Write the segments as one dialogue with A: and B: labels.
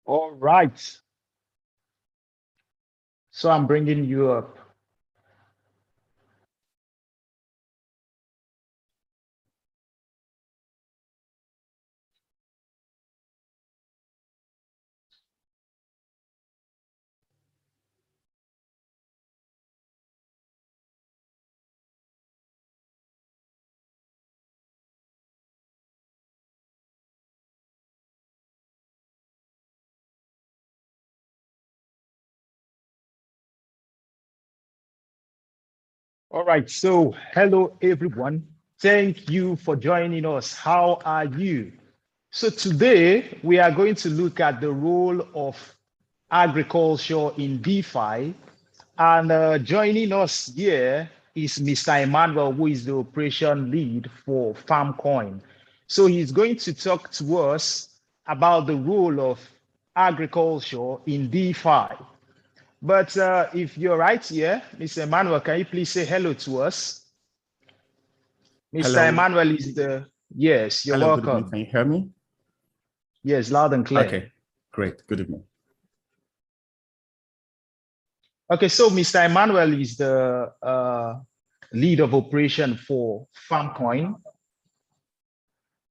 A: All right. So I'm bringing you up. All right. So hello, everyone. Thank you for joining us. How are you? So today we are going to look at the role of agriculture in DeFi. And joining us here is Mr. Emmanuel, who is the operation lead for FarmCoin. So he's going to talk to us about the role of agriculture in DeFi. But if you're right here, Mr. Emmanuel, can you please say hello to us? Mr.
B: Hello.
A: Emmanuel is the, yes, you're
B: Hello, good evening.
A: welcome.
B: Can you hear me?
A: Yes, loud and clear.
B: Okay, great. Good evening.
A: Okay, so Mr. Emmanuel is the lead of operation for FarmCoin,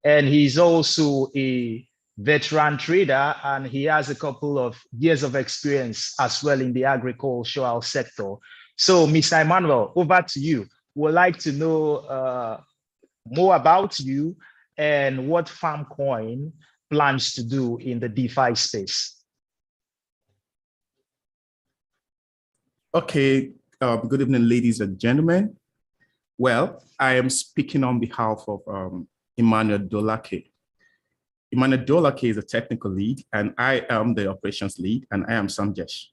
A: and he's also a veteran trader, and he has a couple of years of experience as well in the agricultural sector. So, Mr. Emmanuel, over to you. We'd like to know more about you and what FarmCoin plans to do in the DeFi space.
B: Okay, good evening, ladies and gentlemen. Well, I am speaking on behalf of Emmanuel Dolake. Emmanuel Dolake is a technical lead, and I am the operations lead, and I am Sanjesh.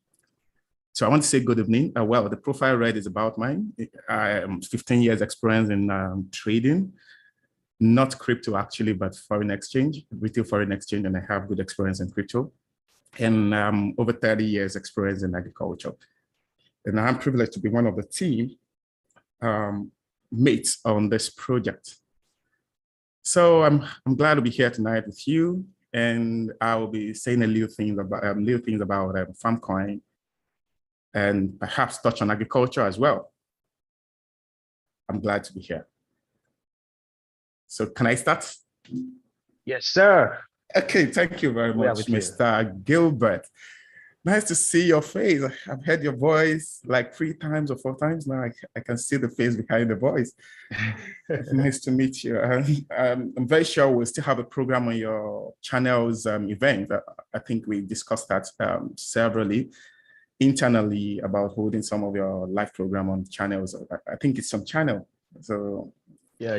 B: So I want to say good evening. Well, the profile read is about mine. I am 15 years experience in trading, not crypto actually, but foreign exchange, retail foreign exchange, and I have good experience in crypto. And over 30 years experience in agriculture. And I'm privileged to be one of the team mates on this project. So I'm glad to be here tonight with you, and I will be saying a little things about FarmCoin, and perhaps touch on agriculture as well. I'm glad to be here. So can I start?
A: Yes, sir.
B: Okay, thank you very much, Mr. Gilbert. Nice to see your face. I've heard your voice like 3 times or 4 times now. I can see the face behind the voice. Nice to meet you. I'm very sure we'll still have a program on your channel's event. I think we discussed that severally internally about holding some of your live program on channels. I think it's some channel. So
A: yeah,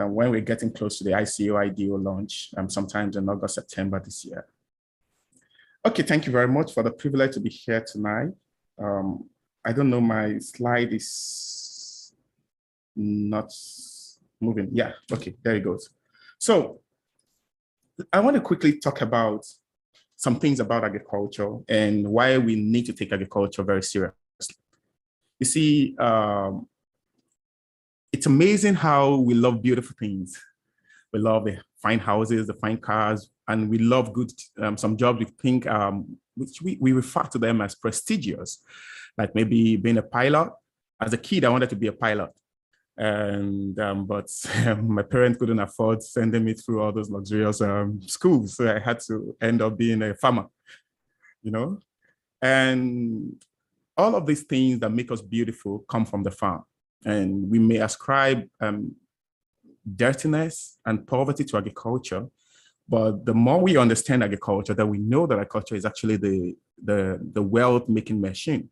B: when we're getting close to the ICO IDO launch, sometimes in August, September this year. Okay, thank you very much for the privilege to be here tonight. I don't know, my slide is not moving. Yeah, okay, there it goes. So I want to quickly talk about some things about agriculture and why we need to take agriculture very seriously. You see, it's amazing how we love beautiful things. We love the fine houses, the fine cars, and we love good, some jobs we think, which we refer to them as prestigious, like maybe being a pilot. As a kid, I wanted to be a pilot. And, but my parents couldn't afford sending me through all those luxurious schools. So I had to end up being a farmer, you know? And all of these things that make us beautiful come from the farm. And we may ascribe dirtiness and poverty to agriculture, but the more we understand agriculture, that we know that agriculture is actually the wealth-making machine.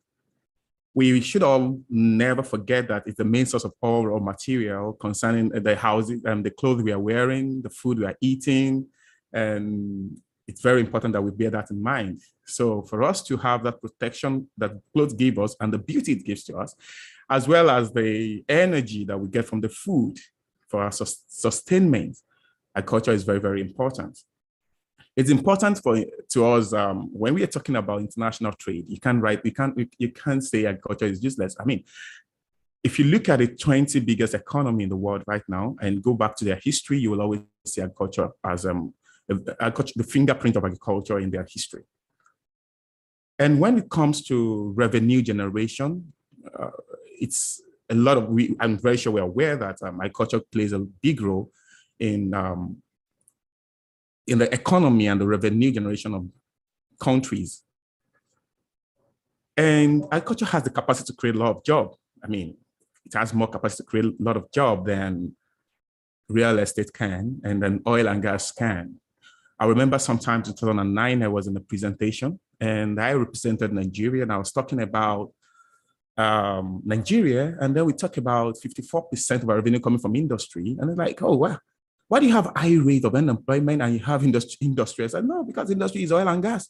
B: We should all never forget that it's the main source of all raw material concerning the housing and the clothes we are wearing, the food we are eating, and it's very important that we bear that in mind. So for us to have that protection that clothes give us and the beauty it gives to us, as well as the energy that we get from the food, for our sustainment, agriculture is very, very important. It's important to us when we are talking about international trade. You can't say agriculture is useless. I mean, if you look at the 20 biggest economy in the world right now and go back to their history, you will always see agriculture as the fingerprint of agriculture in their history. And when it comes to revenue generation, it's a lot of, I'm very sure we're aware that agriculture plays a big role in the economy and the revenue generation of countries. And agriculture has the capacity to create a lot of jobs. I mean, it has more capacity to create a lot of jobs than real estate can, and then oil and gas can. I remember sometime in 2009, I was in a presentation and I represented Nigeria, and I was talking about Nigeria, and then we talk about 54% of our revenue coming from industry. And they're like, oh, wow, why do you have high rate of unemployment and you have industry? I said, no, because industry is oil and gas.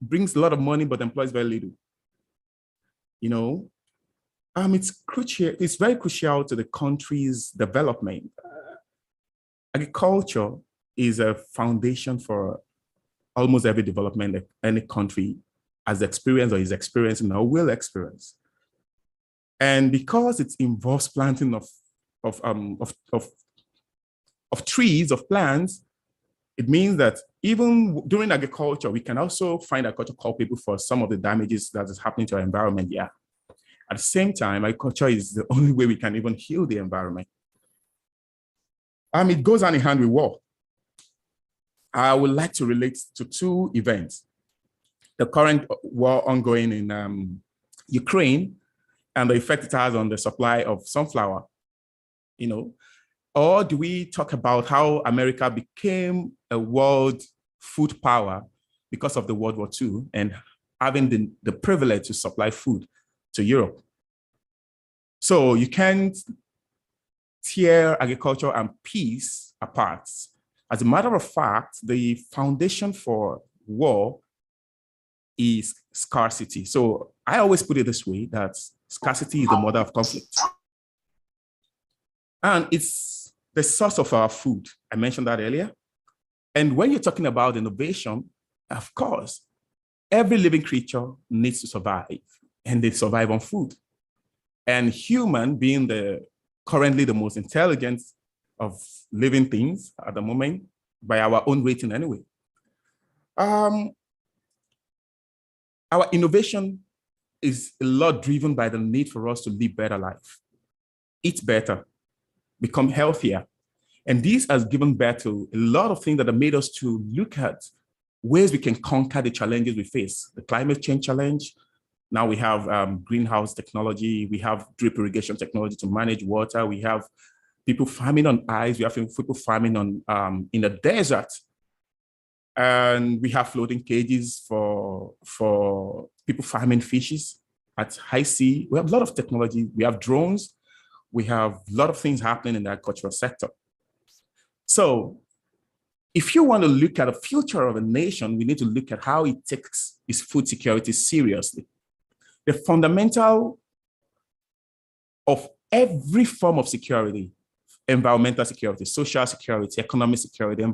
B: Brings a lot of money, but employs very little. You know, it's crucial. It's very crucial to the country's development. Agriculture is a foundation for almost every development that any country has experienced or is experiencing or will experience. And because it involves planting of trees, of plants, it means that even during agriculture, we can also find agriculture culpable for some of the damages that is happening to our environment. Yeah. At the same time, agriculture is the only way we can even heal the environment. It goes hand in hand with war. I would like to relate to two events: the current war ongoing in Ukraine and the effect it has on the supply of sunflower, you know. Or do we talk about how America became a world food power because of the World War II and having the privilege to supply food to Europe? So you can't tear agriculture and peace apart. As a matter of fact, the foundation for war is scarcity. So I always put it this way, that scarcity is the mother of conflict. And it's the source of our food. I mentioned that earlier. And when you're talking about innovation, of course, every living creature needs to survive, and they survive on food. And human, being currently the most intelligent of living things at the moment, by our own rating anyway, our innovation is a lot driven by the need for us to live better life, eat better, become healthier. And this has given birth to a lot of things that have made us to look at ways we can conquer the challenges we face. The climate change challenge. Now we have greenhouse technology. We have drip irrigation technology to manage water. We have people farming on ice. We have people farming on in the desert. And we have floating cages for people farming fishes at high sea. We have a lot of technology. We have drones. We have a lot of things happening in the agricultural sector. So if you want to look at the future of a nation, we need to look at how it takes its food security seriously. The fundamental of every form of security, environmental security, social security, economic security,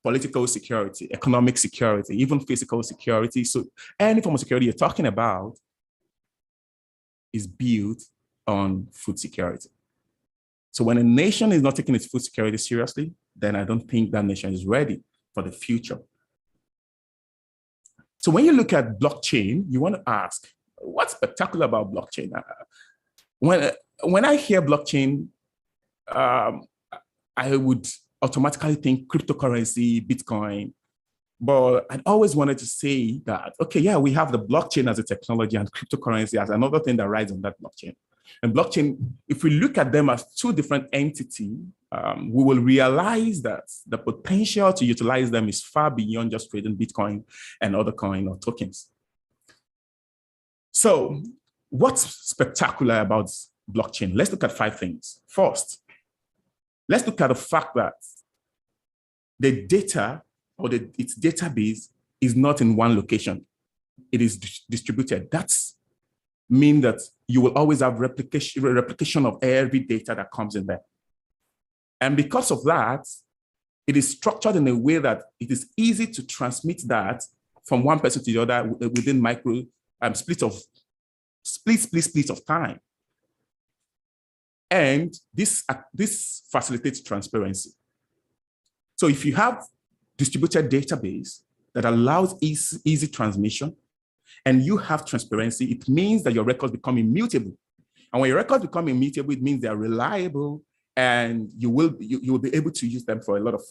B: political security, economic security, even physical security. So any form of security you're talking about is built on food security. So when a nation is not taking its food security seriously, then I don't think that nation is ready for the future. So when you look at blockchain, you want to ask, what's spectacular about blockchain? When I hear blockchain, I would automatically think cryptocurrency, Bitcoin. But I always wanted to say that, okay, yeah, we have the blockchain as a technology and cryptocurrency as another thing that rides on that blockchain. And blockchain, if we look at them as two different entities, we will realize that the potential to utilize them is far beyond just trading Bitcoin and other coin or tokens. So what's spectacular about blockchain? Let's look at 5 things. First, let's look at the fact that the data or its database is not in one location. It is distributed. That's mean that you will always have replication of every data that comes in there. And because of that, it is structured in a way that it is easy to transmit that from one person to the other within micro split of time. And this facilitates transparency. So if you have distributed database that allows easy transmission, and you have transparency, it means that your records become immutable. And when your records become immutable, it means they are reliable, and you will be able to use them for a lot of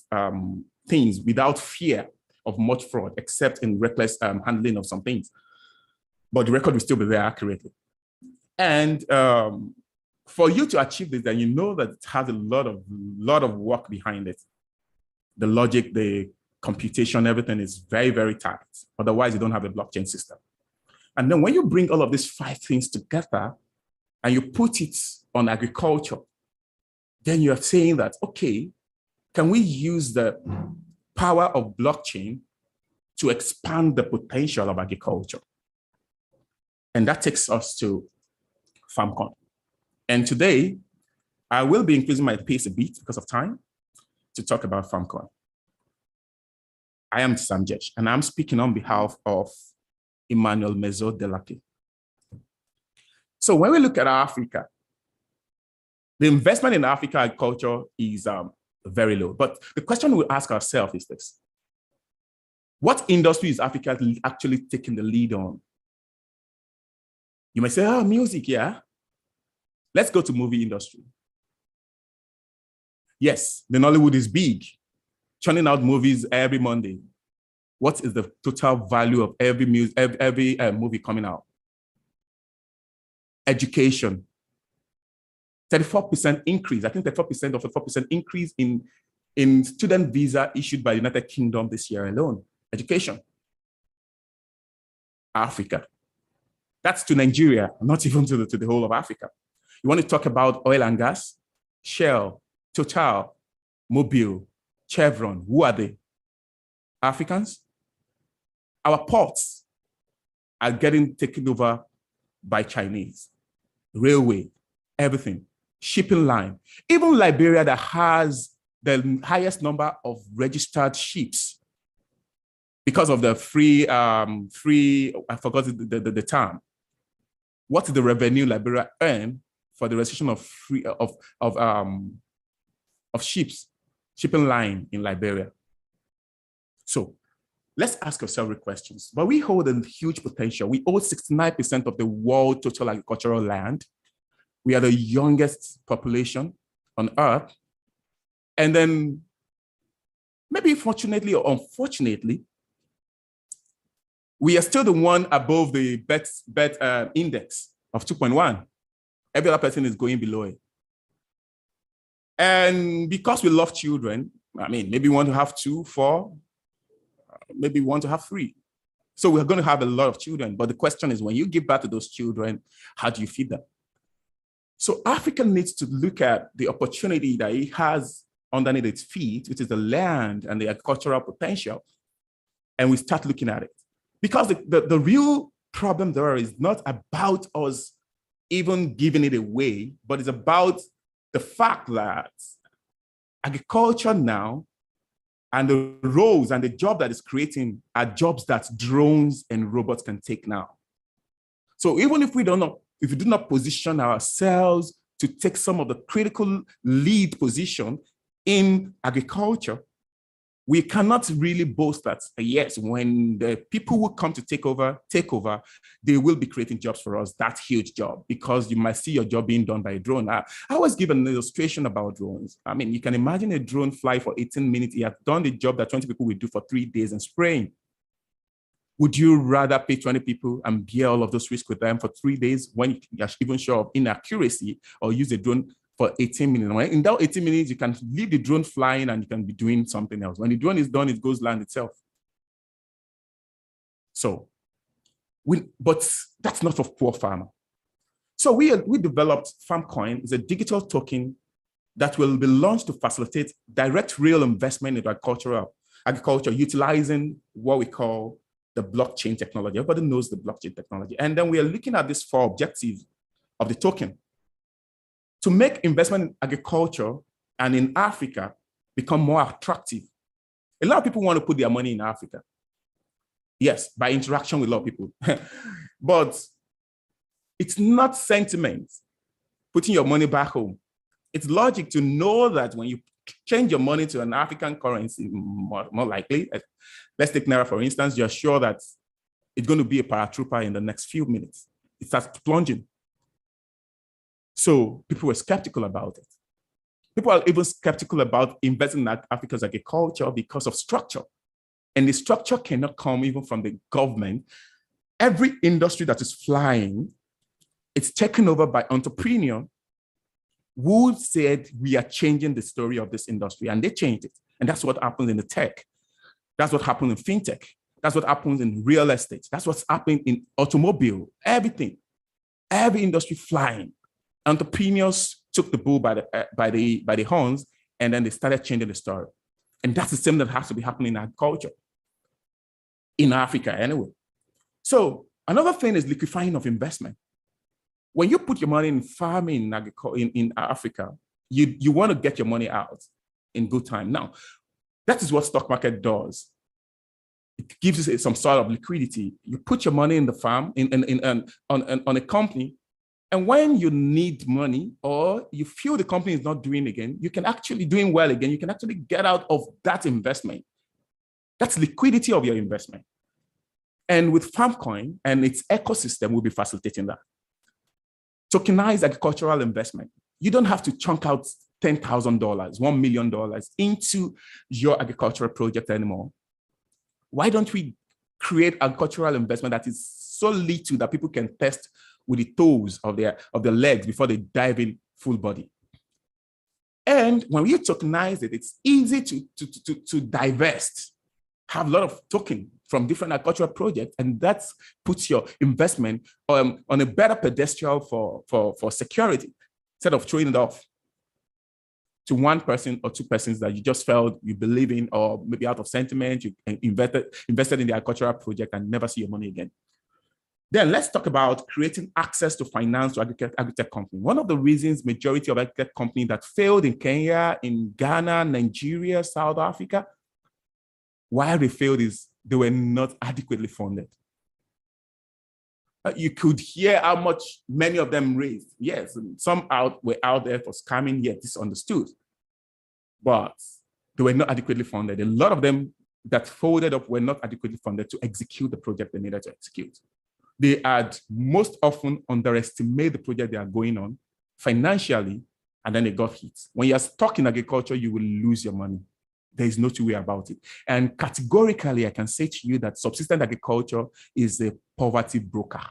B: things without fear of much fraud, except in reckless handling of some things. But the record will still be very accurately. And for you to achieve this, then you know that it has a lot of work behind it. The logic, the computation, everything is very, very tight. Otherwise, you don't have a blockchain system. And then when you bring all of these 5 things together and you put it on agriculture, then you're saying that, okay, can we use the power of blockchain to expand the potential of agriculture? And that takes us to FarmCoin. And today, I will be increasing my pace a bit because of time to talk about FarmCoin. I am Samjesh, and I'm speaking on behalf of Emmanuel Mezo Delake. So when we look at Africa, the investment in Africa agriculture is very low. But the question we ask ourselves is this: what industry is Africa actually taking the lead on? You might say, oh, music, yeah. Let's go to movie industry. Yes, the Nollywood is big, churning out movies every Monday. What is the total value of every movie coming out? Education, 34% increase. I think 34% of a 4% increase in student visa issued by the United Kingdom this year alone. Education. Africa. That's to Nigeria, not even to the whole of Africa. You want to talk about oil and gas? Shell, Total, Mobil, Chevron. Who are they? Africans? Our ports are getting taken over by Chinese. Railway, everything. Shipping line. Even Liberia, that has the highest number of registered ships because of the free, I forgot the term. What is the revenue Liberia earn for the restriction of ships, shipping line in Liberia? So let's ask ourselves questions. But we hold a huge potential. We own 69% of the world total agricultural land. We are the youngest population on Earth. And then maybe fortunately or unfortunately, we are still the one above the bet index of 2.1. Every other person is going below it. And because we love children, I mean, maybe we want to have 2, 4, maybe we want to have 3. So we're going to have a lot of children. But the question is, when you give birth to those children, how do you feed them? So Africa needs to look at the opportunity that it has underneath its feet, which is the land and the agricultural potential. And we start looking at it. Because the real problem there is not about us even giving it away, but it's about the fact that agriculture now and the roles and the job that it's creating are jobs that drones and robots can take now. So even if we do not position ourselves to take some of the critical lead position in agriculture, we cannot really boast that, yes, when the people who come to take over, they will be creating jobs for us, that huge job, because you might see your job being done by a drone. I always give an illustration about drones. I mean, you can imagine a drone fly for 18 minutes. He has done the job that 20 people will do for 3 days and spraying. Would you rather pay 20 people and bear all of those risks with them for 3 days when you're even sure of inaccuracy, or use a drone for 18 minutes? In that 18 minutes, you can leave the drone flying and you can be doing something else. When the drone is done, it goes land itself. So, but that's not for poor farmer. So we developed FarmCoin. It's a digital token that will be launched to facilitate direct real investment in agriculture, utilizing what we call the blockchain technology. Everybody knows the blockchain technology. And then we are looking at these 4 objectives of the token to make investment in agriculture and in Africa become more attractive. A lot of people want to put their money in Africa. Yes, by interaction with a lot of people. But it's not sentiment, putting your money back home. It's logic to know that when you change your money to an African currency, more likely. Let's take Naira, for instance. You're sure that it's going to be a paratrooper in the next few minutes. It starts plunging. So people were skeptical about it. People are even skeptical about investing in Africa's agriculture because of structure. And the structure cannot come even from the government. Every industry that is flying, it's taken over by entrepreneurs who said, we are changing the story of this industry, and they changed it. And that's what happens in the tech. That's what happened in fintech. That's what happens in real estate. That's what's happening in automobile, everything. Every industry flying. Entrepreneurs took the bull by the horns, and then they started changing the story. And that's the same that has to be happening in agriculture, in Africa anyway. So another thing is liquefying of investment. When you put your money in farming in Africa, you want to get your money out in good time. Now, that is what stock market does. It gives you some sort of liquidity. You put your money in the farm, on a company, and when you need money or you feel the company is not doing again, you can actually doing well again, you can actually get out of that investment. That's liquidity of your investment. And with FarmCoin and its ecosystem, we'll be facilitating that. Tokenized agricultural investment. You don't have to chunk out $10,000, $1 million into your agricultural project anymore. Why don't we create agricultural investment that is so little that people can test with the toes of their legs before they dive in full body? And when you tokenize it, it's easy to divest, have a lot of token from different agricultural projects, and that puts your investment on a better pedestal for security, instead of throwing it off to one person or two persons that you just felt you believe in, or maybe out of sentiment, you invested in the agricultural project and never see your money again. Then let's talk about creating access to finance to agri-tech companies. One of the reasons majority of agri-tech companies that failed in Kenya, in Ghana, Nigeria, South Africa, why they failed is they were not adequately funded. You could hear how much many of them raised. Yes, some were out there for scamming, yet it's understood. But they were not adequately funded. A lot of them that folded up were not adequately funded to execute the project they needed to execute. They had most often underestimated the project they are going on financially, and then they got hit. When you're stuck in agriculture, you will lose your money. There is no two way about it. And categorically, I can say to you that subsistence agriculture is a poverty broker.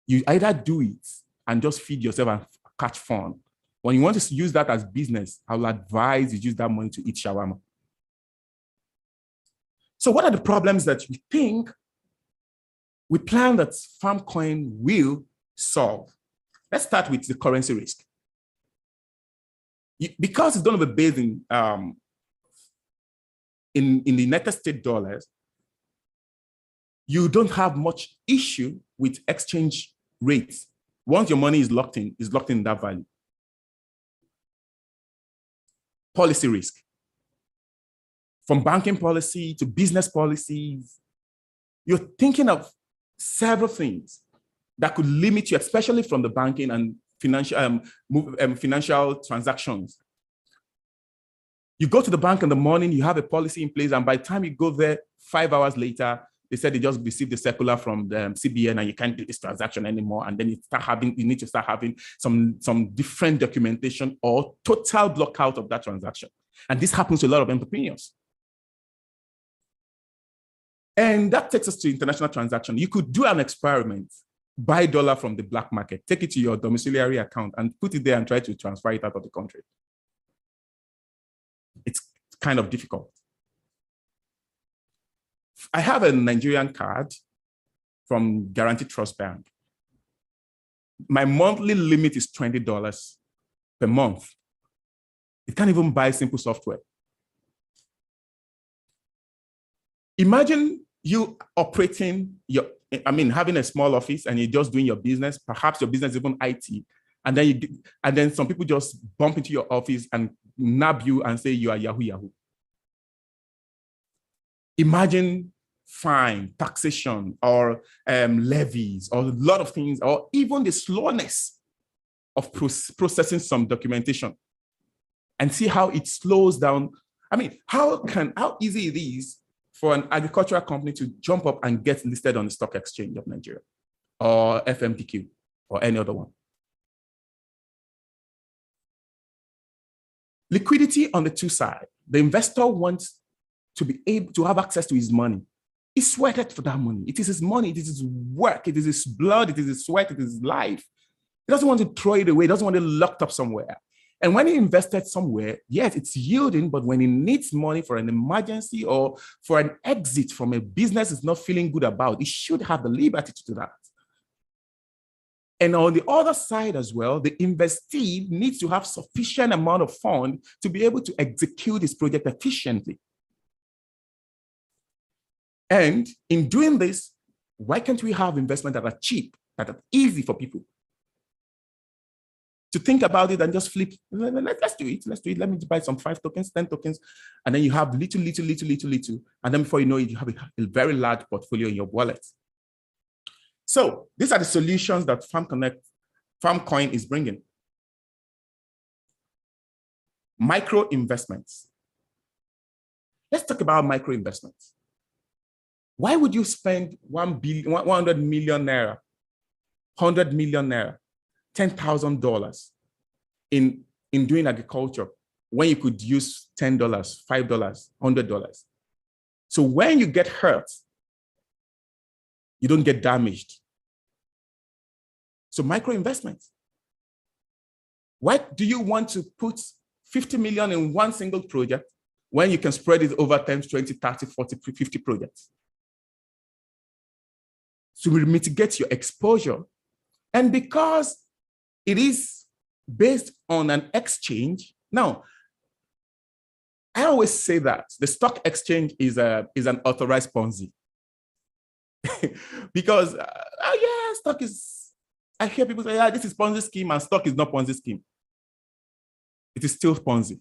B: You either do it and just feed yourself and catch fun. When you want to use that as business, I will advise you use that money to eat shawarma. So what are the problems that we plan that FarmCoin will solve? Let's start with the currency risk. Because it's going to be based in the United States dollars, you don't have much issue with exchange rates. Once your money is locked in that value. Policy risk. From banking policy to business policies, you're thinking of several things that could limit you, especially from the banking and financial transactions. You go to the bank in the morning, you have a policy in place, and by the time you go there 5 hours later, they said they just received the circular from the CBN and you can't do this transaction anymore. And then you need to start having some different documentation or total blockout of that transaction. And this happens to a lot of entrepreneurs. And that takes us to international transaction. You could do an experiment, buy dollar from the black market, take it to your domiciliary account and put it there and try to transfer it out of the country. It's kind of difficult. I have a Nigerian card from Guaranteed Trust Bank. My monthly limit is $20 per month. It can't even buy simple software. Imagine you operating having a small office and you're just doing your business, perhaps your business is even IT, and then some people just bump into your office and nab you and say you are Yahoo Yahoo. Imagine fine, taxation, or levies, or a lot of things, or even the slowness of processing some documentation. and see how it slows down. I mean, how easy it is for an agricultural company to jump up and get listed on the stock exchange of Nigeria or FMDQ or any other one. Liquidity on the two sides. The investor wants to be able to have access to his money. He sweated for that money. It is his money, it is his work, it is his blood, it is his sweat, it is his life. He doesn't want to throw it away, he doesn't want it locked up somewhere. And when he invested somewhere, yes, it's yielding, but when he needs money for an emergency or for an exit from a business he's not feeling good about, he should have the liberty to do that. And on the other side as well, the investee needs to have sufficient amount of fund to be able to execute his project efficiently. And in doing this, why can't we have investment that are cheap, that are easy for people to think about it and just flip? Let's do it. Let's do it. Let me buy some 5 tokens, 10 tokens, and then you have little. And then before you know it, you have a very large portfolio in your wallet. So these are the solutions that FarmCoin is bringing. Micro investments. Let's talk about micro investments. Why would you spend 100 million naira, 100 million naira, $10,000 in doing agriculture when you could use $10, $5, $100? So when you get hurt, you don't get damaged. So micro investments. Why do you want to put 50 million in one single project when you can spread it over 10, 20, 30, 40, 50 projects? So we mitigate your exposure. And because it is based on an exchange, now, I always say that the stock exchange is an authorized Ponzi. Because, yeah, stock is, I hear people say, yeah, this is Ponzi scheme, and stock is not Ponzi scheme. It is still Ponzi.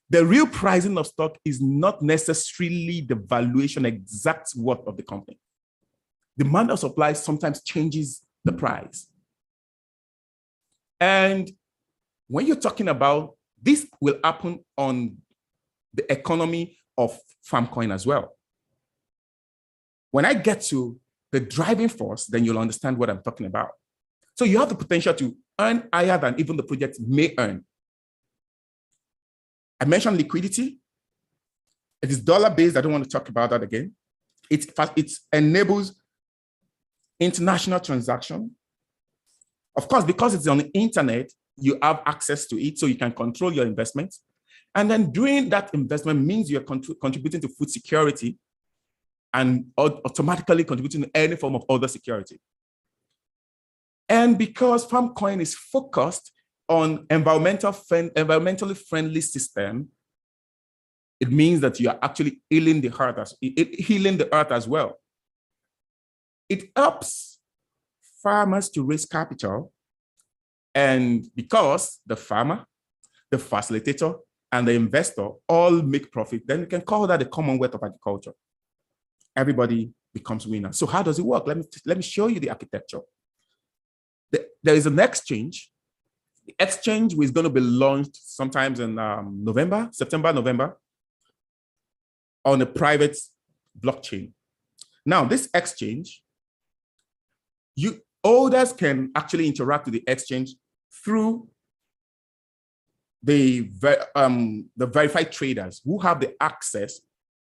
B: The real pricing of stock is not necessarily the valuation exact worth of the company. Demand and supply sometimes changes the price. And when you're talking about this, will happen on the economy of FarmCoin as well. When I get to the driving force, then you'll understand what I'm talking about. So you have the potential to earn higher than even the project may earn. I mentioned liquidity. It is dollar-based. I don't want to talk about that again. It enables international transaction. Of course, because it's on the internet, you have access to it, so you can control your investments. And then doing that investment means you're contributing to food security and automatically contributing to any form of other security. And because FarmCoin is focused on environmentally friendly system, it means that you are actually healing the earth as well. It helps farmers to raise capital, and because the farmer, the facilitator, and the investor all make profit, then you can call that the commonwealth of agriculture. Everybody becomes winner. So how does it work? Let me show you the architecture. There is an exchange. The exchange is going to be launched sometimes in September, November, on a private blockchain. Now, this exchange, holders can actually interact with the exchange through the verified traders who have the access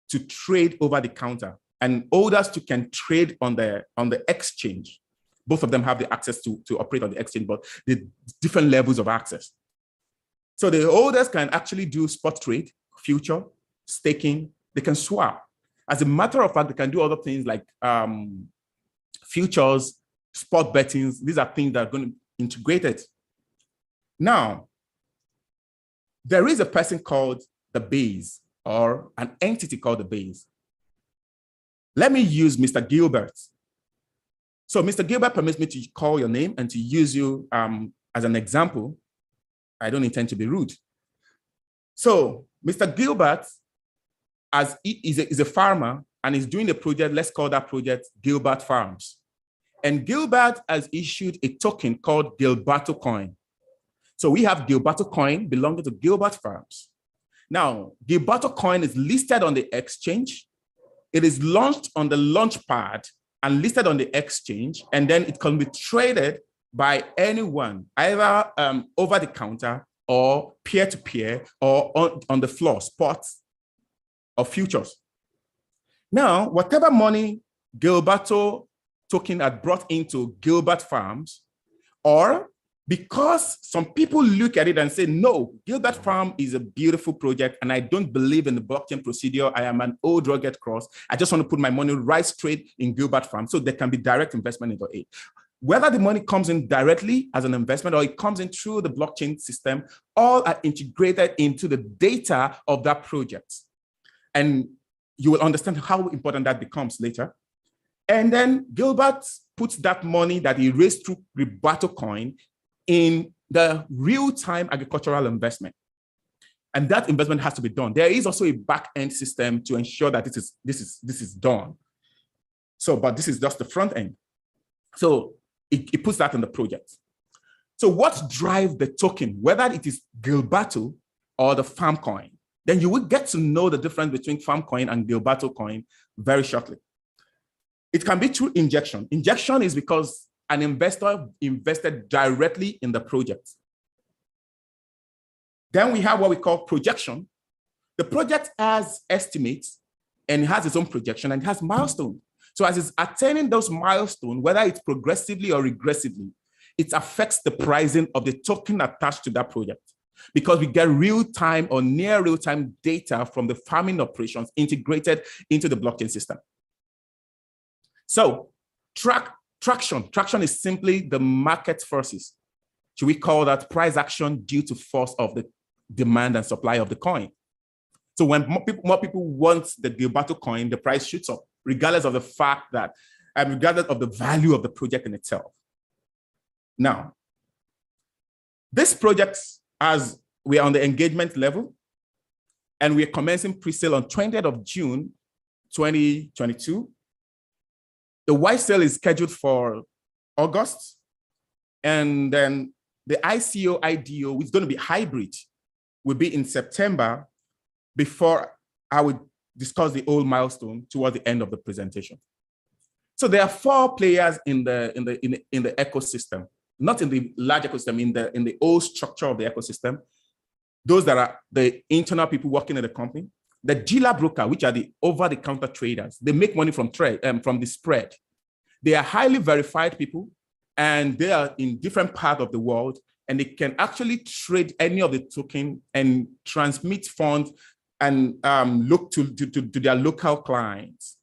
B: to trade over the counter, and holders too can trade on the exchange. Both of them have the access to operate on the exchange, but the different levels of access. So the holders can actually do spot trade, future, staking. They can swap. As a matter of fact, they can do other things like futures, spot bettings. These are things that are going to be integrated. Now, there is a person called the base, or an entity called the base. Let me use Mr. Gilbert. So Mr. Gilbert permits me to call your name and to use you as an example. I don't intend to be rude. So Mr. Gilbert is a farmer and is doing a project. Let's call that project Gilbert Farms. And Gilbert has issued a token called Gilberto Coin. So we have Gilberto coin belonging to Gilbert Farms. Now, Gilberto coin is listed on the exchange. It is launched on the launch pad and listed on the exchange, and then it can be traded by anyone, either over the counter or peer-to-peer or on the floor, spots or futures. Now, whatever money Gilberto token had brought into Gilbert Farms, or because some people look at it and say, no, Gilbert Farm is a beautiful project and I don't believe in the blockchain procedure. I am an old rugged cross. I just want to put my money right straight in Gilbert Farm so there can be direct investment into it. Whether the money comes in directly as an investment or it comes in through the blockchain system, all are integrated into the data of that project. And you will understand how important that becomes later. And then Gilbert puts that money that he raised through Gilberto coin in the real-time agricultural investment. And that investment has to be done. There is also a back-end system to ensure that this is done. So, but this is just the front end. So it puts that in the project. So what drives the token, whether it is Gilberto or the farm coin, then you will get to know the difference between farm coin and Gilberto coin very shortly. It can be through injection. Injection is because an investor invested directly in the project. Then we have what we call projection. The project has estimates and it has its own projection and it has milestones. So as it's attaining those milestones, whether it's progressively or regressively, it affects the pricing of the token attached to that project, because we get real-time or near real-time data from the farming operations integrated into the blockchain system. So traction is simply the market forces. Should we call that price action due to force of the demand and supply of the coin? So when more people want the Gilberto coin, the price shoots up, regardless of the fact that, regardless of the value of the project in itself. Now, this project, as we are on the engagement level, and we're commencing pre-sale on 20th of June, 2022. The white sale is scheduled for August. And then the ICO, IDO, which is going to be hybrid, will be in September, before I would discuss the old milestone towards the end of the presentation. So there are 4 players in the ecosystem, not in the large ecosystem, in the old structure of the ecosystem. Those that are the internal people working in the company, the dealer broker, which are the over-the-counter traders. They make money from the spread. They are highly verified people, and they are in different parts of the world, and they can actually trade any of the token and transmit funds and look to their local clients.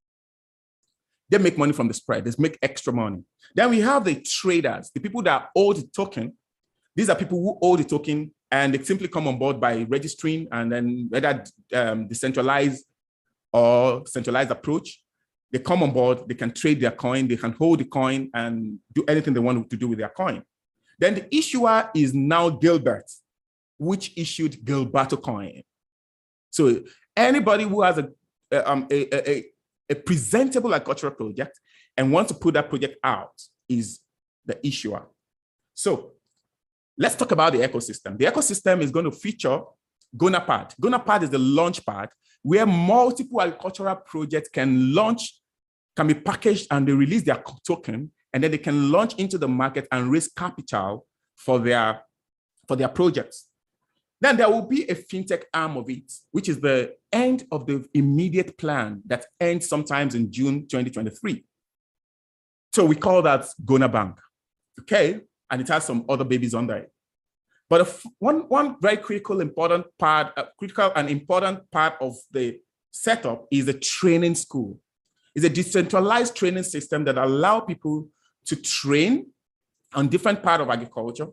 B: They make money from the spread. They make extra money. Then we have the traders, the people that hold the token. These are people who hold the token, and they simply come on board by registering, and then whether decentralized or centralized approach, they come on board, they can trade their coin, they can hold the coin and do anything they want to do with their coin. Then the issuer is now Gilbert, which issued Gilberto coin. So anybody who has a presentable agricultural project and wants to put that project out is the issuer. So let's talk about the ecosystem. The ecosystem is going to feature Gonapad. Gonapad is the launch pad where multiple agricultural projects can be packaged, and they release their token, and then they can launch into the market and raise capital for their projects. Then there will be a fintech arm of it, which is the end of the immediate plan that ends sometimes in June 2023. So we call that Gona Bank, okay? And it has some other babies under it. But one very critical and important part of the setup is the training school. It's a decentralized training system that allows people to train on different parts of agriculture,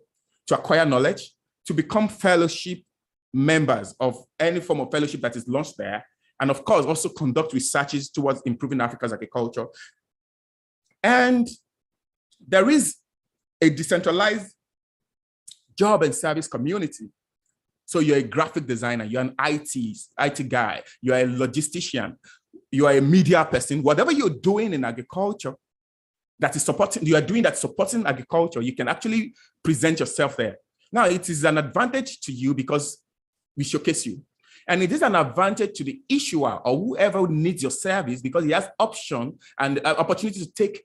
B: to acquire knowledge, to become fellowship members of any form of fellowship that is launched there, and of course, also conduct researches towards improving Africa's agriculture. And there is a decentralized job and service community. So you're a graphic designer, you're an IT guy, you're a logistician, you are a media person, whatever you're doing in agriculture that is supporting agriculture, you can actually present yourself there. Now, it is an advantage to you because we showcase you. And it is an advantage to the issuer or whoever needs your service because he has option and opportunity to take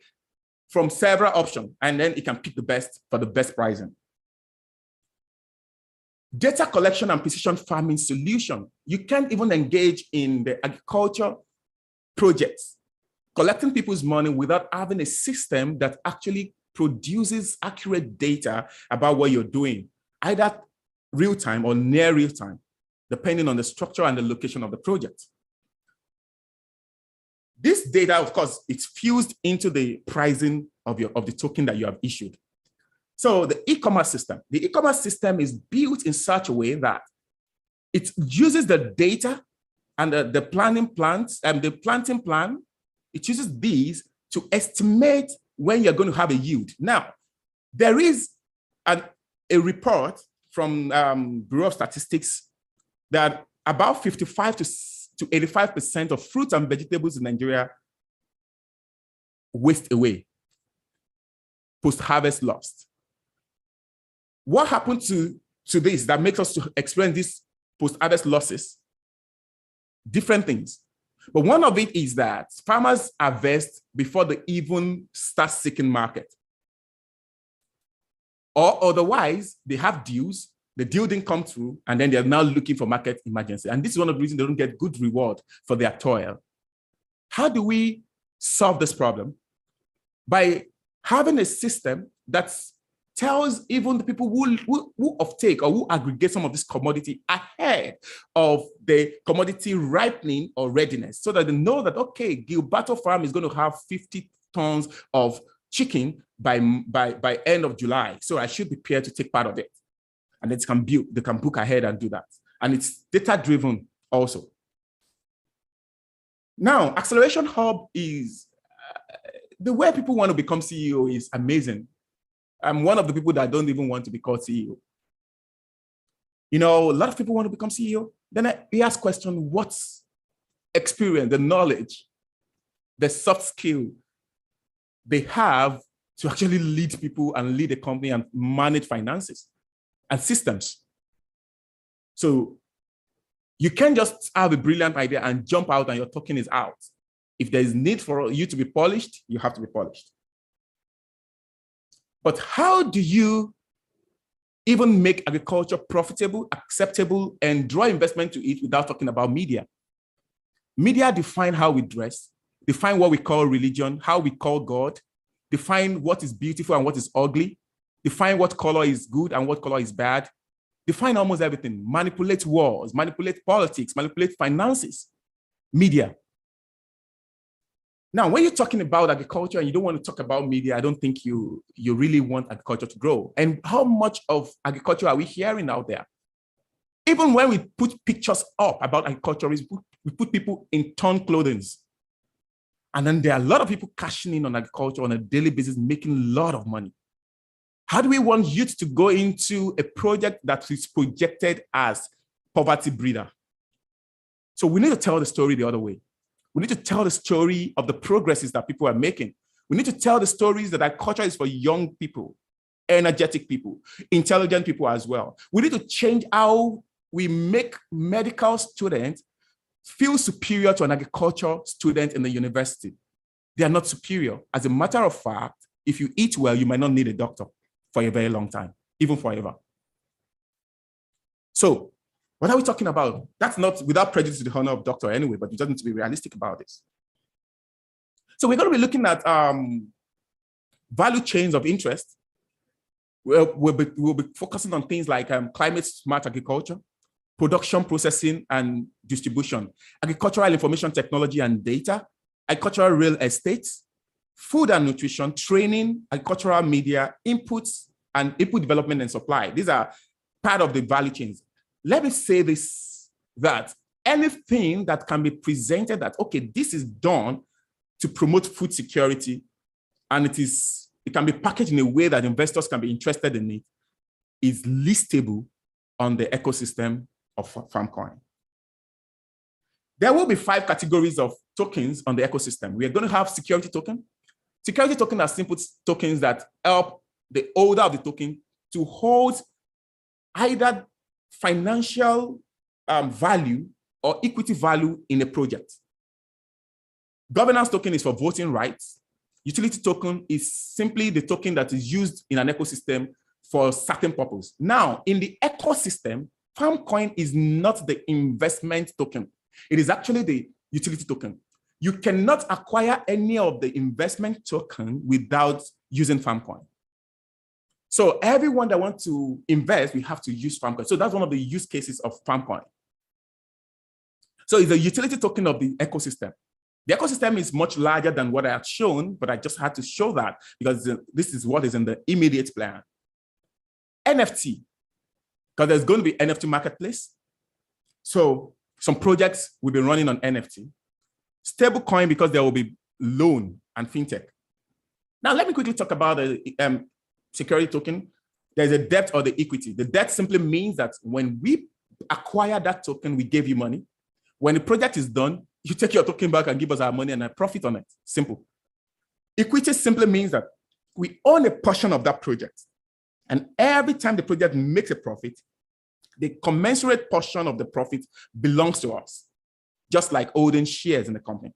B: from several options, and then he can pick the best for the best pricing. Data collection and precision farming solution. You can't even engage in the agriculture projects, collecting people's money without having a system that actually produces accurate data about what you're doing, either real time or near real time, depending on the structure and the location of the project. This data, of course, it's fused into the pricing of the token that you have issued. So the e-commerce system is built in such a way that it uses the data and the planting plan. It uses these to estimate when you're going to have a yield. Now, there is a report from Bureau of Statistics that about 55 to 85% of fruits and vegetables in Nigeria waste away, post-harvest lost. What happened to this that makes us to experience these post-harvest losses? Different things. But one of it is that farmers harvest before they even start seeking market. Or otherwise, they have deals, the deal didn't come through, and then they're now looking for market emergency. And this is one of the reasons they don't get good reward for their toil. How do we solve this problem? By having a system that tells even the people who offtake or who aggregate some of this commodity ahead of the commodity ripening or readiness, so that they know that, okay, Gilberto Farm is going to have 50 tons of chicken by end of July. So I should be prepared to take part of it. And they can book ahead and do that. And it's data-driven also. Now, Acceleration Hub is, the way people want to become CEO is amazing. I'm one of the people that don't even want to be called CEO. You know, a lot of people want to become CEO. Then we ask question, what's experience, the knowledge, the soft skill they have to actually lead people and lead a company and manage finances and systems. So you can't just have a brilliant idea and jump out and your token is out. If there is need for you to be polished, you have to be polished. But how do you even make agriculture profitable, acceptable, and draw investment to it without talking about media? Media define how we dress, define what we call religion, how we call God, define what is beautiful and what is ugly, define what color is good and what color is bad, define almost everything, manipulate wars, manipulate politics, manipulate finances, media. Now, when you're talking about agriculture and you don't want to talk about media, I don't think you really want agriculture to grow. And how much of agriculture are we hearing out there? Even when we put pictures up about agriculture, we put people in torn clothing. And then there are a lot of people cashing in on agriculture on a daily basis, making a lot of money. How do we want youth to go into a project that is projected as poverty breeder? So we need to tell the story the other way. We need to tell the story of the progresses that people are making. We need to tell the stories that agriculture is for young people, energetic people, intelligent people as well. We need to change how we make medical students feel superior to an agriculture student in the university. They are not superior. As a matter of fact, if you eat well, you might not need a doctor for a very long time, even forever. So what are we talking about? That's not without prejudice to the honor of doctor anyway, but you just need to be realistic about this. So we're going to be looking at value chains of interest. We'll be focusing on things like climate smart agriculture, production, processing, and distribution, agricultural information technology and data, agricultural real estate, food and nutrition, training, agricultural media, inputs, and input development and supply. These are part of the value chains. Let me say this, that anything that can be presented that, okay, this is done to promote food security, and it can be packaged in a way that investors can be interested in it, is listable on the ecosystem of FarmCoin. There will be 5 categories of tokens on the ecosystem. We are going to have security token. Security token are simple tokens that help the holder of the token to hold either financial value or equity value in a project. Governance token is for voting rights. Utility token is simply the token that is used in an ecosystem for certain purpose. Now, in the ecosystem, Farmcoin is not the investment token. It is actually the utility token. You cannot acquire any of the investment token without using Farmcoin. So everyone that wants to invest, we have to use Farmcoin. So that's one of the use cases of Farmcoin. So it's a utility token of the ecosystem. The ecosystem is much larger than what I had shown, but I just had to show that because this is what is in the immediate plan. NFT, because there's going to be NFT marketplace. So some projects will be running on NFT. Stablecoin, because there will be loan and fintech. Now, let me quickly talk about the security token. There's a debt or the equity. The debt simply means that when we acquire that token, we gave you money. When the project is done, you take your token back and give us our money and I profit on it. Simple. Equity simply means that we own a portion of that project. And every time the project makes a profit, the commensurate portion of the profit belongs to us, just like holding shares in the company.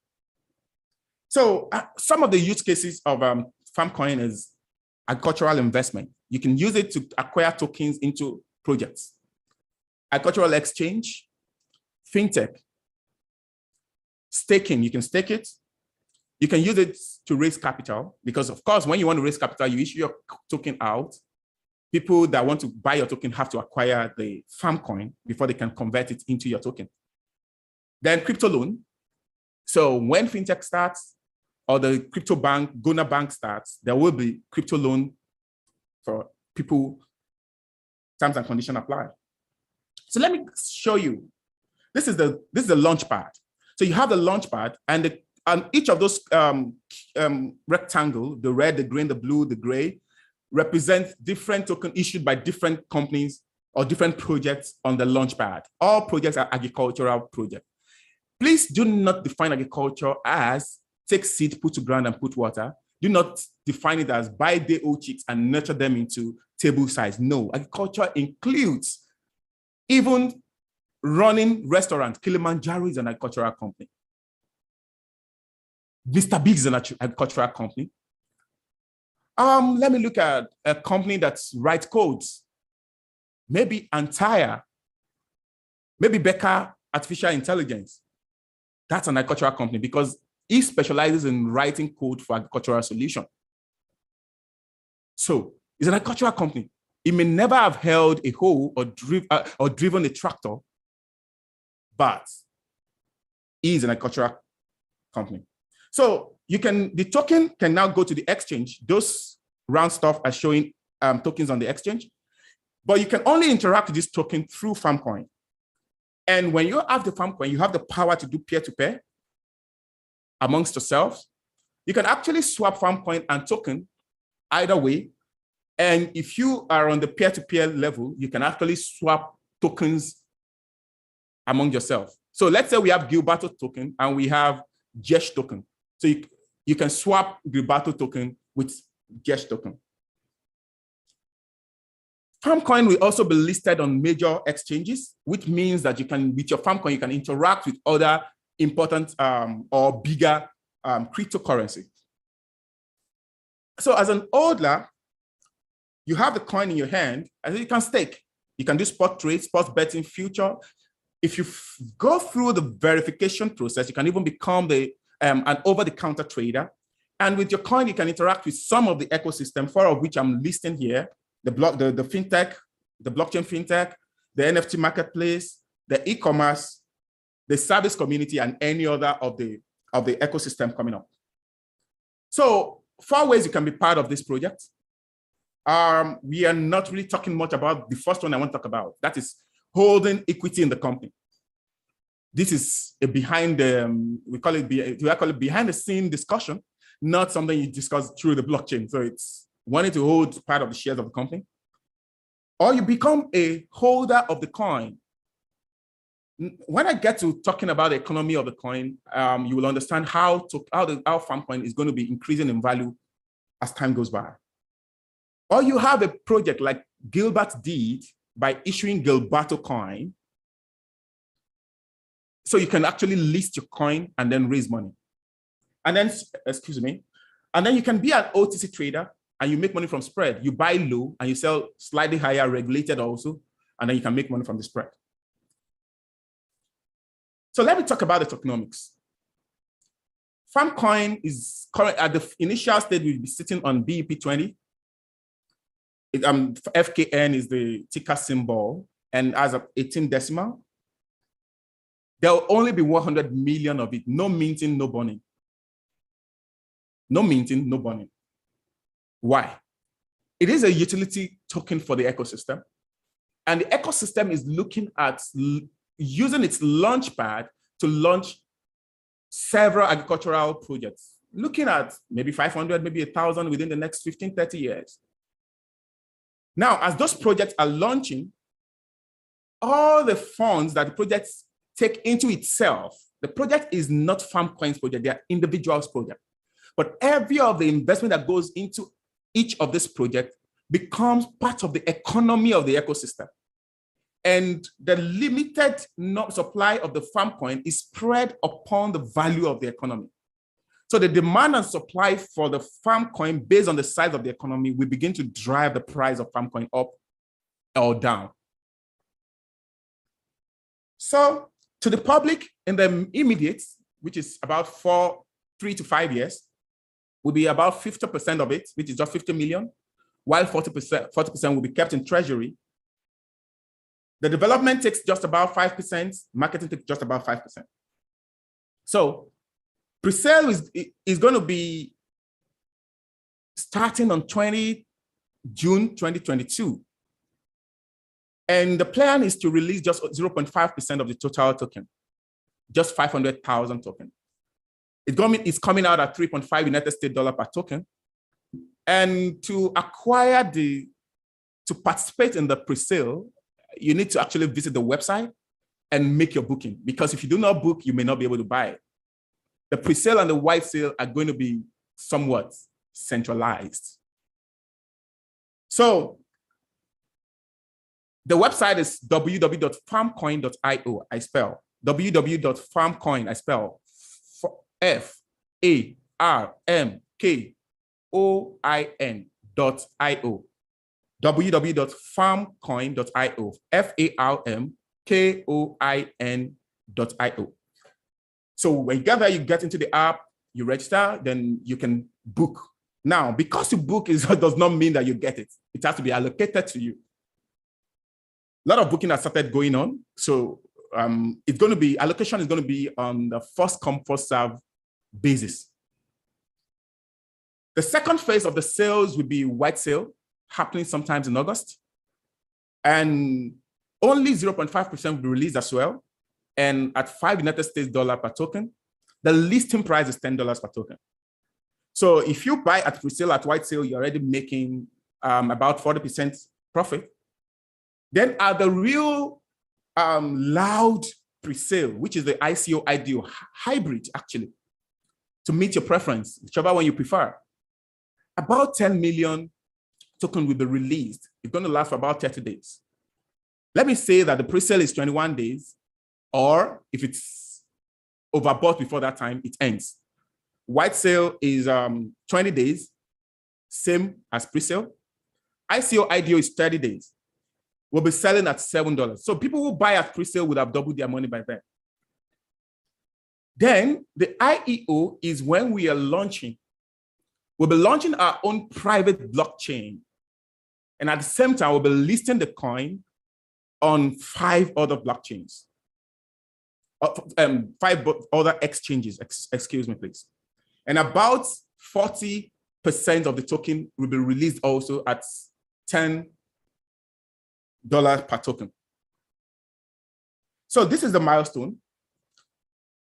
B: So some of the use cases of Farmcoin is agricultural investment. You can use it to acquire tokens into projects. Agricultural exchange, fintech, staking, you can stake it. You can use it to raise capital because, of course, when you want to raise capital, you issue your token out. People that want to buy your token have to acquire the Farmcoin before they can convert it into your token. Then crypto loan. So when fintech starts or the crypto bank, Gona Bank starts, there will be crypto loan for people, terms and conditions apply. So let me show you. This is the launch pad. So you have the launch pad and each of those rectangle, the red, the green, the blue, the gray, represent different tokens issued by different companies or different projects on the launch pad. All projects are agricultural projects. Please do not define agriculture as take seed, put to ground, and put water. Do not define it as buy day old chicks and nurture them into table size. No, agriculture includes even running restaurants. Kilimanjaro is an agricultural company. Mr. Biggs is an agricultural company. Let me look at a company that writes codes. Maybe Antire, maybe Becker Artificial Intelligence. That's an agricultural company because he specializes in writing code for agricultural solution. So it's an agricultural company. It may never have held a hoe or driven a tractor, but he is an agricultural company. So the token can now go to the exchange. Those round stuff are showing tokens on the exchange, but you can only interact with this token through Farmcoin. And when you have the Farmcoin, you have the power to do peer-to-peer amongst yourselves. You can actually swap Farmcoin and token either way. And if you are on the peer-to-peer level, you can actually swap tokens among yourself. So let's say we have Gilberto token and we have Jesh token. So you can swap Gilberto token with Jesh token. Farmcoin will also be listed on major exchanges, which means that you can, with your Farmcoin, you can interact with other important or bigger cryptocurrency. So as an hodler, you have the coin in your hand, and you can stake. You can do spot trades, spot betting, future. If you go through the verification process, you can even become an over-the-counter trader. And with your coin, you can interact with some of the ecosystem, 4 of which I'm listing here: the fintech, the blockchain fintech, the NFT marketplace, the e-commerce, the service community, and any other of the ecosystem coming up. So 4 ways you can be part of this project. We are not really talking much about the first one I want to talk about. That is holding equity in the company. This is a behind the scene discussion, not something you discuss through the blockchain. So it's wanting to hold part of the shares of the company, or you become a holder of the coin. When I get to talking about the economy of the coin, you will understand how Farmcoin is going to be increasing in value as time goes by. Or you have a project like Gilbert did, by issuing Gilberto coin. So you can actually list your coin and then raise money. And then, excuse me, and then you can be an OTC trader and you make money from spread. You buy low and you sell slightly higher, regulated also, and then you can make money from the spread. So let me talk about the tokenomics. Farmcoin is current at the initial stage, will be sitting on BEP20. FKN is the ticker symbol, and as of 18 decimal, there will only be 100 million of it. No minting, no burning. No minting, no burning. Why? It is a utility token for the ecosystem. And the ecosystem is looking at using its launchpad to launch several agricultural projects, looking at maybe 500, maybe 1,000 within the next 15, 30 years. Now, as those projects are launching, all the funds that the projects take into itself, the project is not Farmcoin's project, they are individuals' project. But every of the investment that goes into each of this project becomes part of the economy of the ecosystem. And the limited supply of the Farmcoin is spread upon the value of the economy. So the demand and supply for the Farmcoin based on the size of the economy will begin to drive the price of Farmcoin up or down. So to the public in the immediate, which is about 3 to 5 years, will be about 50% of it, which is just 50 million, while 40% will be kept in treasury. The development takes just about 5%, marketing takes just about 5%. So pre-sale is going to be starting on June 2022. And the plan is to release just 0.5% of the total token, just 500,000 tokens. It's coming out at 3.5 United States dollar per token. And to participate in the pre-sale, you need to actually visit the website and make your booking, because if you do not book, you may not be able to buy it. The pre-sale and the white sale are going to be somewhat centralized. So the website is www.farmcoin.io. I spell www.farmcoin. I spell FARMKOIN.io. www.farmcoin.io. FARMKOIN.io. So when you get there, you get into the app, you register, then you can book. Now, because you book does not mean that you get it. It has to be allocated to you. A lot of booking has started going on. So allocation is going to be on the first come, first serve basis. The second phase of the sales will be white sale, happening sometimes in August. And only 0.5% will be released as well. And at 5 United States dollar per token, the listing price is $10 per token. So if you buy at pre-sale, at white sale, you're already making about 40% profit. Then at the real loud pre-sale, which is the ICO IDO hybrid, actually, to meet your preference, whichever one you prefer, about 10 million tokens will be released. It's going to last for about 30 days. Let me say that the pre-sale is 21 days, or if it's overbought before that time, it ends. White sale is 20 days, same as pre-sale. ICO IDO is 30 days. We'll be selling at $7. So people who buy at pre-sale would have doubled their money by then. Then the IEO is when we are launching. We'll be launching our own private blockchain. And at the same time, we'll be listing the coin on 5 other blockchains. 5 other exchanges, excuse me, please. And about 40% of the token will be released also at $10 per token. So this is the milestone.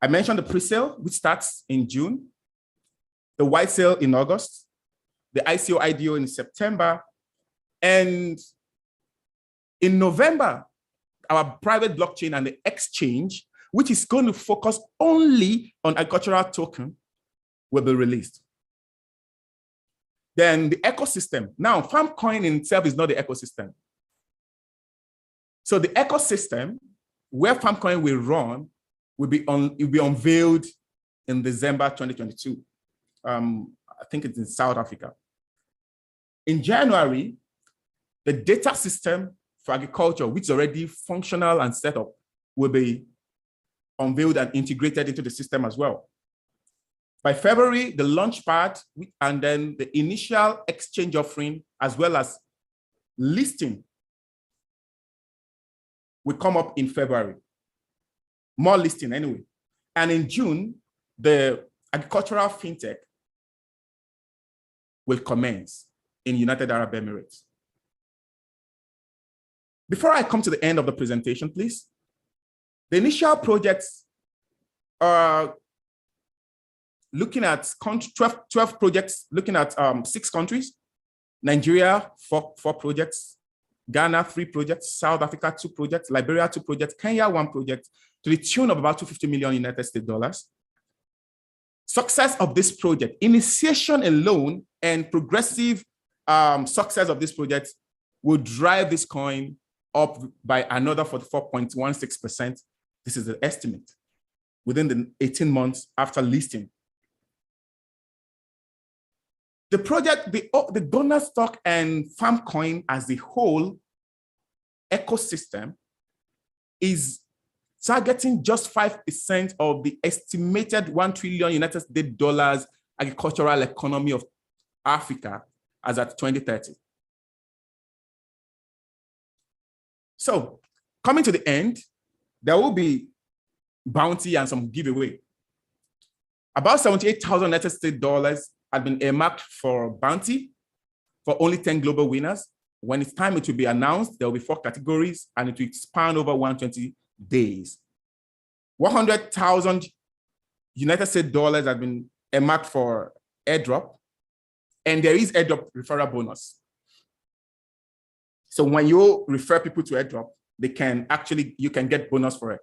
B: I mentioned the pre-sale, which starts in June, the white sale in August, the ICO IDO in September, and in November, our private blockchain and the exchange, which is going to focus only on agricultural token, will be released. Then the ecosystem. Now, Farmcoin in itself is not the ecosystem. So the ecosystem where FarmCoin will run will be unveiled in December 2022. I think it's in South Africa. In January, the data system for agriculture, which is already functional and set up, will be unveiled and integrated into the system as well. By February, the launch pad and then the initial exchange offering, as well as listing, will come up in February. More listing anyway. And in June, the agricultural fintech will commence in United Arab Emirates. Before I come to the end of the presentation, please, the initial projects are looking at 12 projects, looking at 6 countries, Nigeria, 4 projects, Ghana, 3 projects, South Africa, 2 projects, Liberia, 2 projects, Kenya, 1 project, to the tune of about 250 million United States dollars. Success of this project, initiation alone and progressive success of this project will drive this coin up by another 44.16%. This is the estimate within the 18 months after listing. The project, the donor stock and FarmCoin as the whole ecosystem is targeting just 5% of the estimated 1 trillion United States dollars agricultural economy of Africa as at 2030. So coming to the end, there will be bounty and some giveaway. About 78,000 United States dollars had been earmarked for bounty for only 10 global winners. When it's time, it will be announced. There will be 4 categories and it will span over 120 days. 100,000 United States dollars have been earmarked for airdrop, and there is airdrop referral bonus. So when you refer people to airdrop, you can get bonus for it.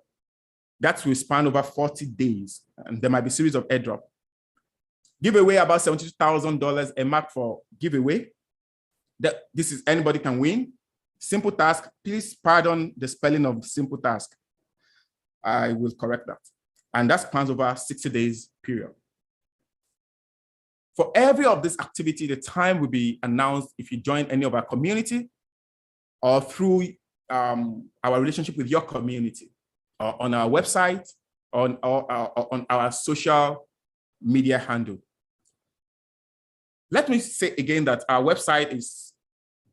B: That will span over 40 days, and there might be a series of airdrop. Giveaway, about $72,000 earmarked for giveaway. This is anybody can win. Simple task, please pardon the spelling of simple task. I will correct that. And that spans over 60 days period. For every of this activity, the time will be announced if you join any of our community or through our relationship with your community, or on our website, or on our social media handle. Let me say again that our website is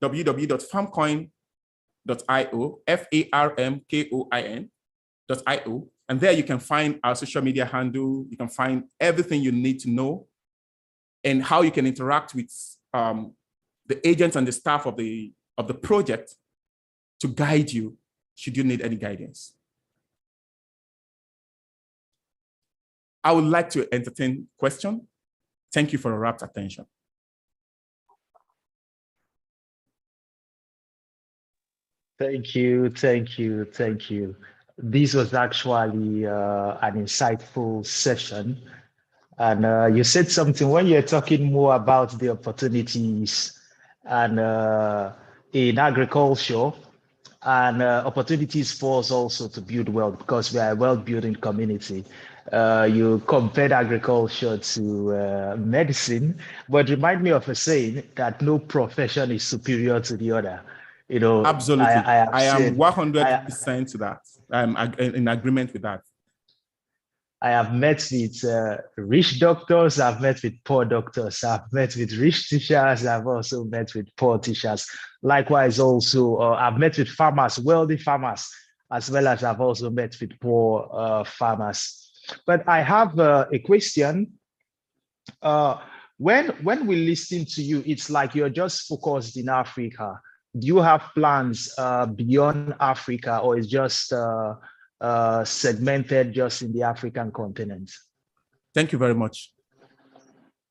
B: www.farmcoin.io, FARMKOIN.io, and there you can find our social media handle. You can find everything you need to know and how you can interact with the agents and the staff of the project to guide you should you need any guidance. I would like to entertain questions. Thank you for your rapt attention.
A: Thank you, thank you, thank you. This was actually an insightful session. And you said something when you're talking more about the opportunities and in agriculture and opportunities for us also to build wealth, because we are a wealth building community. You compared agriculture to medicine, but remind me of a saying that no profession is superior to the other. You know,
B: absolutely. I am 100% to that. I'm in agreement with that.
A: I have met with rich doctors, I've met with poor doctors, I've met with rich teachers, I've also met with poor teachers. Likewise, also, I've met with farmers, wealthy farmers, as well as I've also met with poor farmers. But I have a question. When we listen to you, it's like you're just focused in Africa. Do you have plans beyond Africa, or is just segmented just in the African continent?
B: Thank you very much.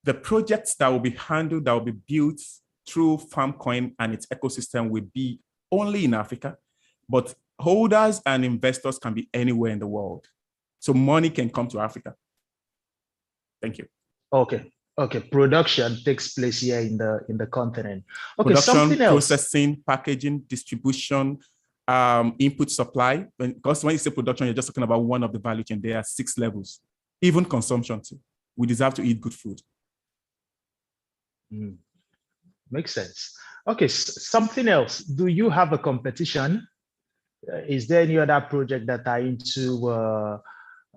B: The projects that will be handled, that will be built through FarmCoin and its ecosystem will be only in Africa, but holders and investors can be anywhere in the world. So money can come to Africa. Thank you.
A: Okay. Okay. Production takes place here in the continent. Okay.
B: Production,
A: something else.
B: Processing, packaging, distribution, input supply. Because when you say production, you're just talking about one of the value chain. There are 6 levels, even consumption too. We deserve to eat good food.
A: Makes sense. Okay, something else. Do you have a competition? Is there any other project that are into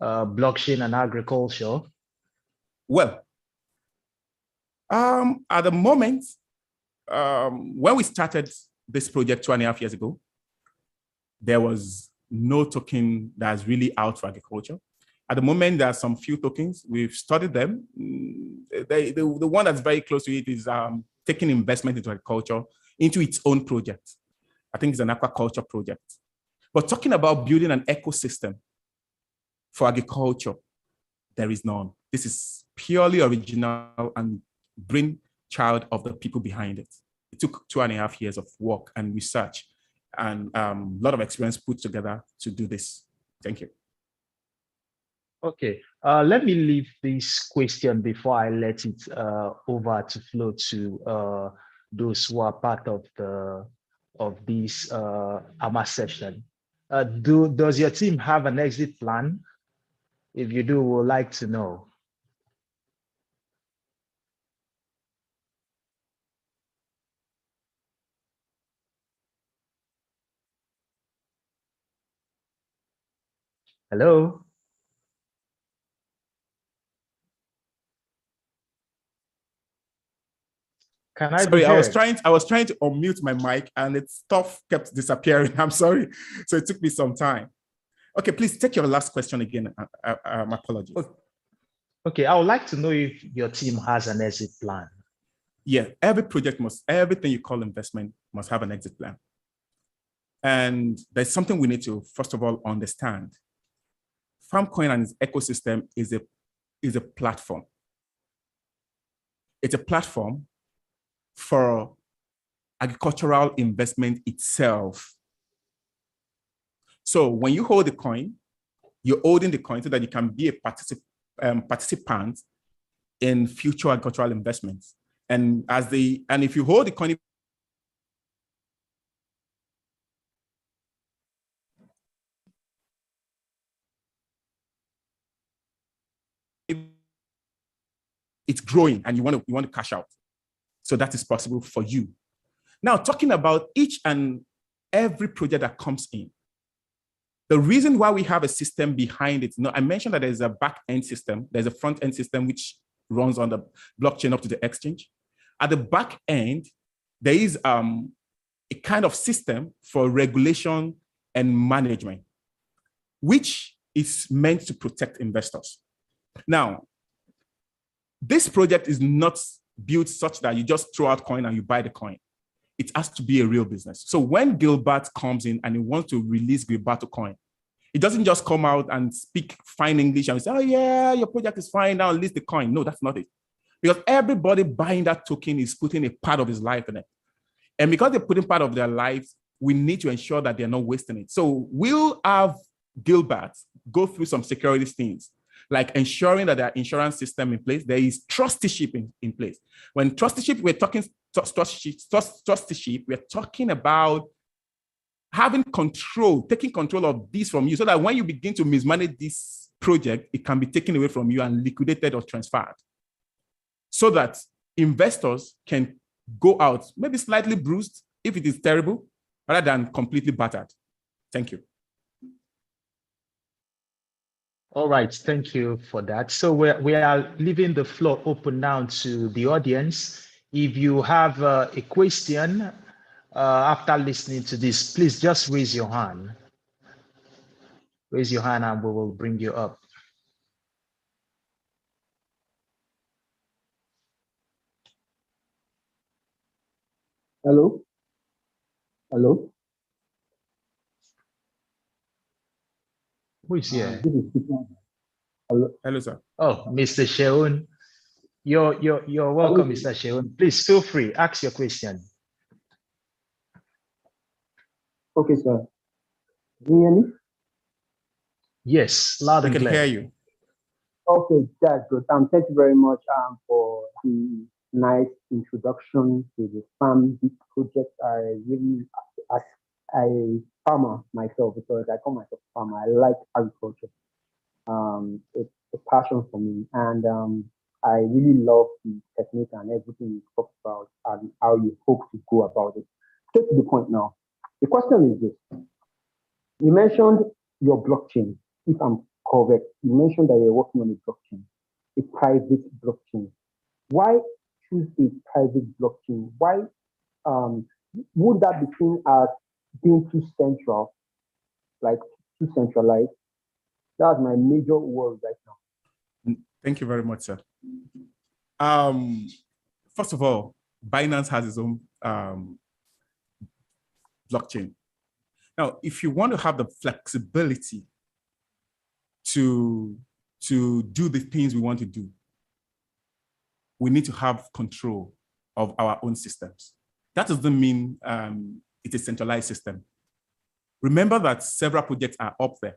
A: blockchain and agriculture?
B: Well, at the moment, when we started this project 2.5 years ago, there was no token that's really out for agriculture. At the moment, there are some few tokens. We've studied them. The one that's very close to it is taking investment into agriculture, into its own project. I think it's an aquaculture project. But talking about building an ecosystem for agriculture, there is none. This is purely original and brainchild of the people behind it. It took 2.5 years of work and research and a lot of experience put together to do this. Thank you.
A: Okay, let me leave this question before I let it over to flow to those who are part of this AMA session. Does your team have an exit plan? If you do, we'd like to know. Hello? Can I be
B: Sorry,
A: heard?
B: I was trying to unmute my mic and its stuff kept disappearing. I'm sorry. So it took me some time. Okay, please take your last question again. My apologies.
A: Okay, I would like to know if your team has an exit plan.
B: Yeah, every project everything you call investment must have an exit plan. And there's something we need to, first of all, understand. Farmcoin and its ecosystem is a platform. It's a platform for agricultural investment itself. So when you hold the coin, you're holding the coin so that you can be a participant in future agricultural investments. And if you hold the coin, it's growing and you want to cash out. So that is possible for you. Now, talking about each and every project that comes in, the reason why we have a system behind it, I mentioned that there's a back-end system, there's a front-end system which runs on the blockchain up to the exchange. At the back end, there is a kind of system for regulation and management, which is meant to protect investors. Now, this project is not built such that you just throw out coin and you buy the coin. It has to be a real business. So when Gilbert comes in and he wants to release Gilberto coin, it doesn't just come out and speak fine English and say, oh yeah, your project is fine, now list the coin. No, that's not it. Because everybody buying that token is putting a part of his life in it. And because they're putting part of their lives, we need to ensure that they're not wasting it. So we'll have Gilbert go through some security things, like ensuring that there are insurance system in place. There is trusteeship in place. When trusteeship, we're talking trusteeship, we're talking about having control, taking control of this from you so that when you begin to mismanage this project, it can be taken away from you and liquidated or transferred so that investors can go out, maybe slightly bruised if it is terrible, rather than completely battered. Thank you.
A: All right, thank you for that. So we are leaving the floor open now to the audience. If you have a question after listening to this, please just raise your hand. Raise your hand and we will bring you up.
C: Hello? Hello?
A: Who is here?
C: Hello?
B: Hello, sir.
A: Oh, Mr. Sheun. You're welcome, Mr. Sheun. Please feel free, ask your question.
C: Okay, sir. Can you hear me?
A: Yes, loud and clear.
B: I can hear you.
C: Okay, that's good. Thank you very much for the nice introduction to the Farm Big project. I farmer myself because I call myself a farmer. I like agriculture. It's a passion for me, and I really love the technique and everything you talked about and how you hope to go about it. Straight to the point now. The question is this: you mentioned your blockchain. If I'm correct, you mentioned that you're working on a blockchain, a private blockchain. Why choose a private blockchain? Why um, would that be seen as being too central, like too centralized? That's my major worry right now.
B: Thank you very much, sir. Um, first of all, Binance has its own blockchain. Now, if you want to have the flexibility to do the things we want to do, we need to have control of our own systems. That doesn't mean it's a centralized system. Remember that several projects are up there.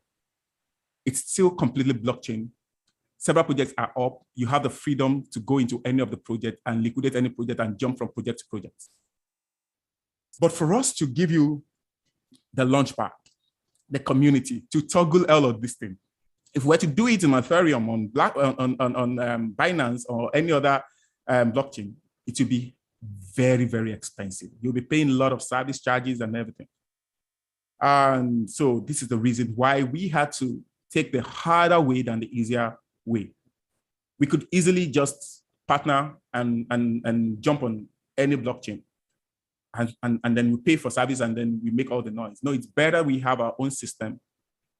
B: It's still completely blockchain. Several projects are up. You have the freedom to go into any of the projects and liquidate any project and jump from project to project. But for us to give you the launchpad, the community, to toggle all of this thing, if we were to do it in Ethereum, on Binance or any other blockchain, it will be very, very expensive. You'll be paying a lot of service charges and everything. And so this is the reason why we had to take the harder way than the easier way. We could easily just partner and jump on any blockchain and then we pay for service and then we make all the noise. No, it's better we have our own system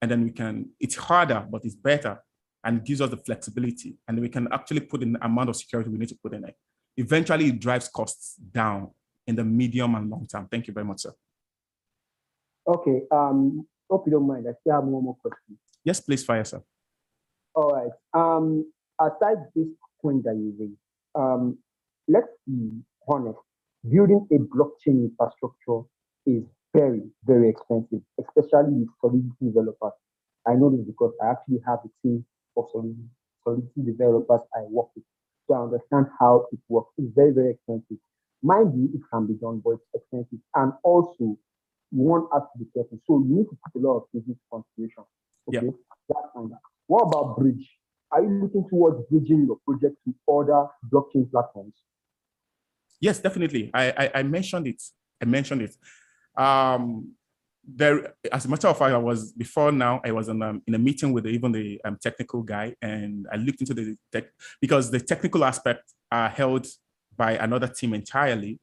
B: and then we can, it's harder, but it's better and gives us the flexibility and we can actually put in the amount of security we need to put in it. Eventually it drives costs down in the medium and long term. Thank you very much, sir.
C: Okay, hope you don't mind. I still have one more question.
B: Yes, please fire, sir.
C: All right. Aside this point that you raised, let's be honest. Building a blockchain infrastructure is very, very expensive, especially with Solidity developers. I know this because I actually have a team of Solidity developers I work with. So I understand how it works. It's very, very expensive. Mind you, it can be done, but it's expensive. And also, you want us to be careful. So you need to put a lot of business consideration. Okay,
B: yeah.
C: That's fine. What about bridge? Are you looking towards bridging your project to other blockchain platforms?
B: Yes, definitely. I mentioned it. There, as a matter of fact, I was in a meeting with even the technical guy, and I looked into the tech because the technical aspects are held by another team entirely.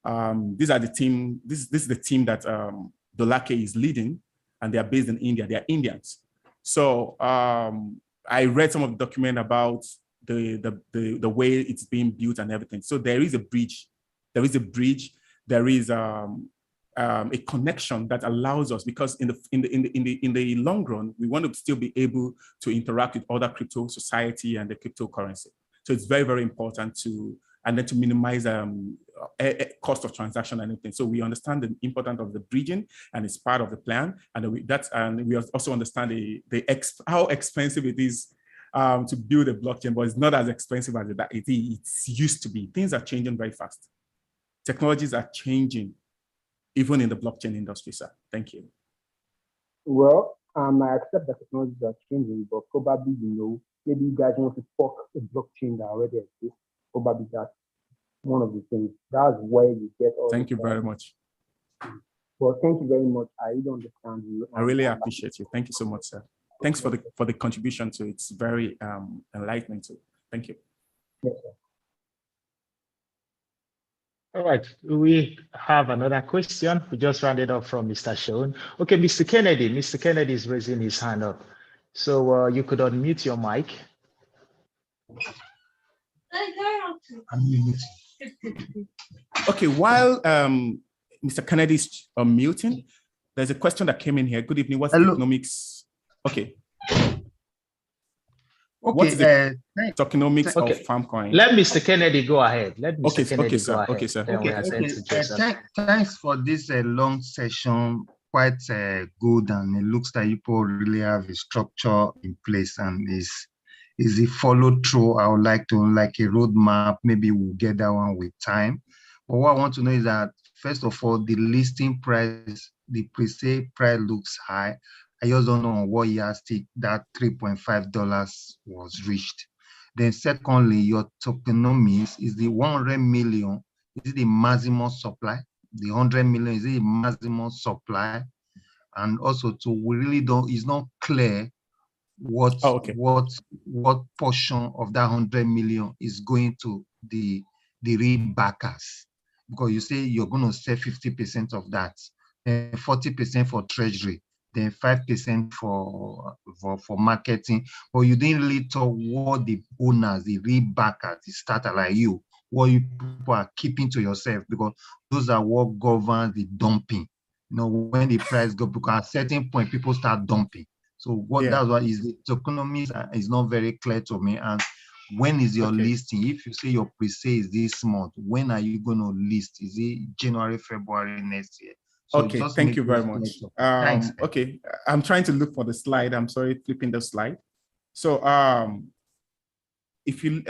B: These are the team. This is the team that Dolake is leading, and they are based in India. They are Indians. So I read some of the document about the way it's being built and everything. So there is a bridge. There is a connection that allows us, because in the long run, we want to still be able to interact with other crypto society and the cryptocurrency. So it's very, very important to minimize cost of transaction and everything. So we understand the importance of the bridging, and it's part of the plan. And we also understand how expensive it is to build a blockchain, but it's not as expensive as it used to be. Things are changing very fast. Technologies are changing, even in the blockchain industry, sir. Thank you.
C: Well, I accept that technologies are changing, but probably, maybe you guys want to fork a blockchain that already exists. Probably that's one of the things. That's where you get all.
B: Thank you very much.
C: Well, thank you very much. I really understand you.
B: I really appreciate you. Thank you so much, sir. Thanks for the contribution to it. It's very enlightening too. Thank you.
C: Yes, sir.
A: All right, we have another question. We just rounded up from Mr. Sean. Okay, Mr. Kennedy. Mr. Kennedy is raising his hand up. So you could unmute your mic.
B: Okay, while Mr. Kennedy is unmuting, there's a question that came in here. Good evening. What's the economics? Okay. What is the tokenomics of Farmcoin?
A: Let Mr. Kennedy go ahead.
D: Thanks for this long session. Quite good, and it looks like you really have a structure in place, and is a follow through. I would like to a roadmap. Maybe we'll get that one with time. But what I want to know is that, first of all, the listing price the pre-sale price looks high. I just don't know on what yardstick that $3.5 was reached. Then secondly, your tokenomics is the 100 million. Is it the maximum supply? The 100 million, is it the maximum supply? And also, we really don't, it's not clear what portion of that 100 million is going to the real backers, because you say you're going to sell 50% of that, and 40% for treasury, then 5% for marketing, but you didn't really talk what the owners, the real backers, the starter like you, what you people are keeping to yourself, because those are what governs the dumping. You know, when the price go, because at a certain point people start dumping. So that's what is the economy is not very clear to me. And when is your listing? If you say your pre-sale is this month, when are you going to list? Is it January, February next year? So
B: okay, thank you very much.
D: Thanks.
B: Okay, I'm trying to look for the slide. I'm sorry, flipping the slide. So if you,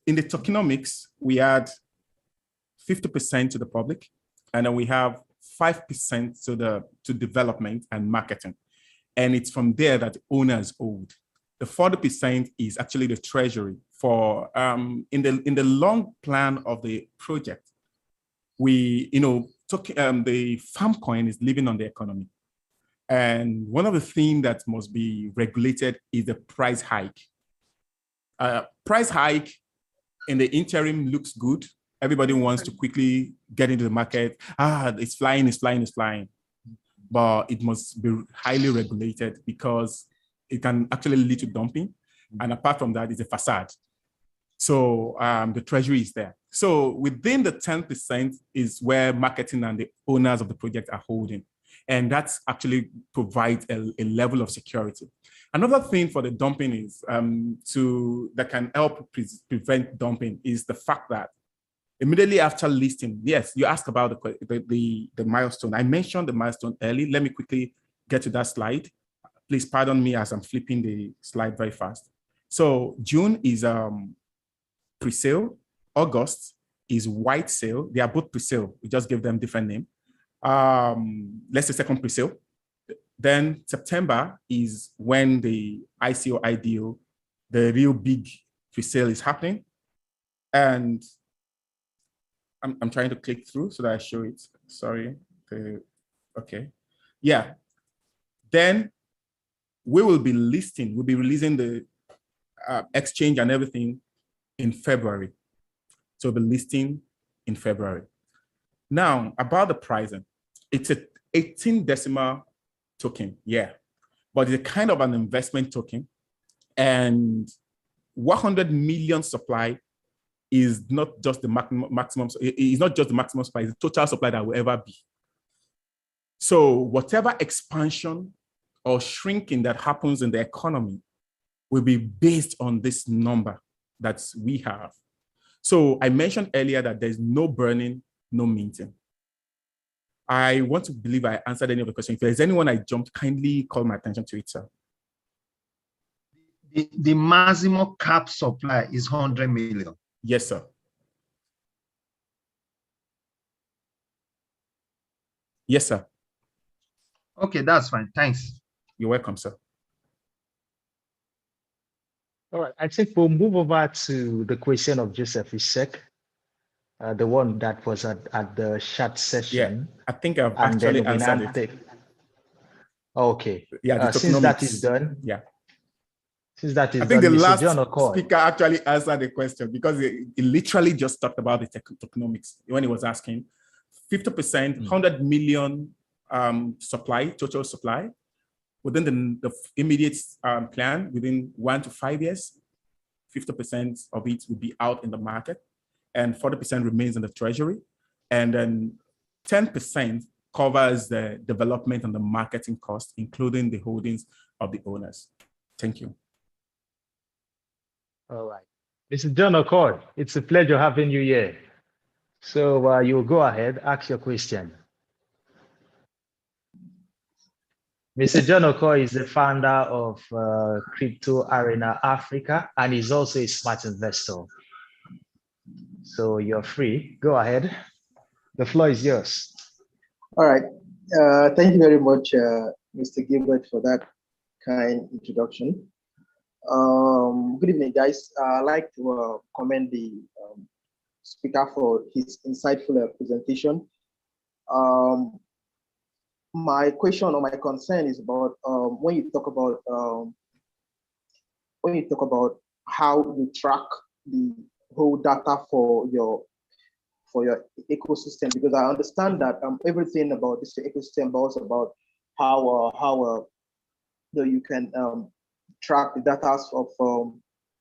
B: in the tokenomics, we add 50% to the public, and then we have 5% to development and marketing. And it's from there that the owners owed. The 40% is actually the treasury for in the long plan of the project. We, the farm coin is living on the economy. And one of the things that must be regulated is the price hike. Price hike in the interim looks good. Everybody wants to quickly get into the market. It's flying, it's flying, it's flying. But it must be highly regulated because it can actually lead to dumping. And apart from that, it's a facade. So the treasury is there. So within the 10% is where marketing and the owners of the project are holding. And that actually provides a level of security. Another thing for the dumping is that can help prevent dumping is the fact that immediately after listing, yes, you asked about the milestone. I mentioned the milestone early. Let me quickly get to that slide. Please pardon me as I'm flipping the slide very fast. So June is pre-sale. August is white sale. They are both pre-sale. We just give them different name. Let's say second pre-sale. Then September is when the ICO IDO, the real big pre-sale is happening. And I'm trying to click through so that I show it. Sorry. Okay. Yeah. Then we will be listing, we'll be releasing the exchange and everything in February. So we'll be listing in February. Now, about the pricing, it's a 18 decimal token, yeah. But it's a kind of an investment token. And 100 million supply is not just the maximum, it's not just the maximum supply, it's the total supply that will ever be. So whatever expansion or shrinking that happens in the economy will be based on this number that we have. So I mentioned earlier that there's no burning, no minting. I want to believe I answered any of the questions. If there's anyone I jumped, kindly call my attention to it, sir.
D: The maximum cap supply is 100 million.
B: Yes, sir. Yes, sir.
D: Okay, that's fine. Thanks.
B: You're welcome, sir.
A: All right, I think we'll move over to the question of Joseph Isek, the one that was at the chat session.
B: Yeah, I think I've actually answered it.
A: Okay.
B: Yeah,
A: since that is done.
B: Yeah.
A: Since that is
B: I think
A: done,
B: the last
A: John
B: speaker actually answered the question because he literally just talked about the tokenomics when he was asking 50%, 100 million supply, total supply. Within the immediate plan, within 1 to 5 years, 50% of it will be out in the market and 40% remains in the treasury. And then 10% covers the development and the marketing cost, including the holdings of the owners. Thank you.
A: All right. Mr. John Accord, it's a pleasure having you here. So you'll go ahead, ask your question. Mr. John Accord is the founder of Crypto Arena Africa, and he's also a smart investor. So you're free. Go ahead. The floor is yours.
E: All right. Thank you very much, Mr. Gilbert, for that kind introduction. Good evening, guys. I'd like to commend the speaker for his insightful presentation. My question or my concern is about when you talk about how you track the whole data for your ecosystem, because I understand that everything about this ecosystem is about how you can track the data of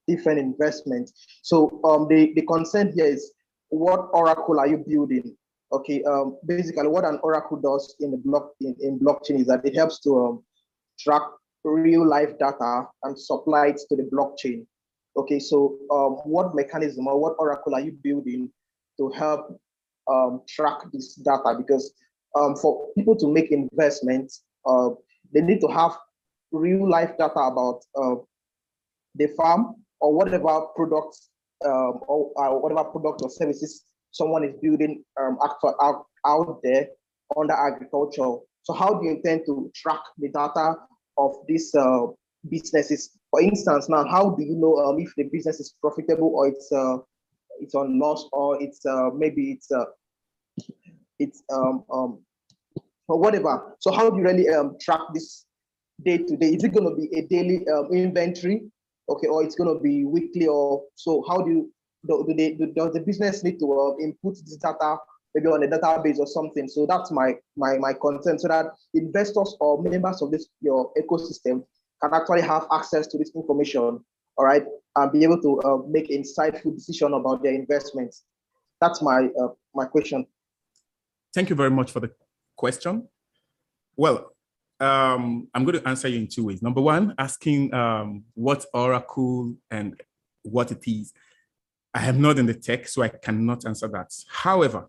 E: different investments. So the concern here is, what oracle are you building? Okay, basically what an oracle does in blockchain is that it helps to track real life data and supply it to the blockchain. Okay, so what mechanism or what oracle are you building to help track this data? Because for people to make investments, they need to have real life data about the farm or whatever products or whatever product or services someone is building out there under agriculture. So how do you intend to track the data of these businesses? For instance, now, how do you know if the business is profitable or it's on loss, or it's maybe it's or whatever? So how do you really track this day to day? Is it going to be a daily inventory, okay, or it's going to be weekly? Or so how do you does the business need to input this data maybe on a database or something? So that's my concern, so that investors or members of your ecosystem can actually have access to this information, all right, and be able to make insightful decision about their investments. That's my question.
B: Thank you very much for the question. Well, I'm going to answer you in two ways. Number one, asking what Oracle and what it is. I am not in the tech, so I cannot answer that. However,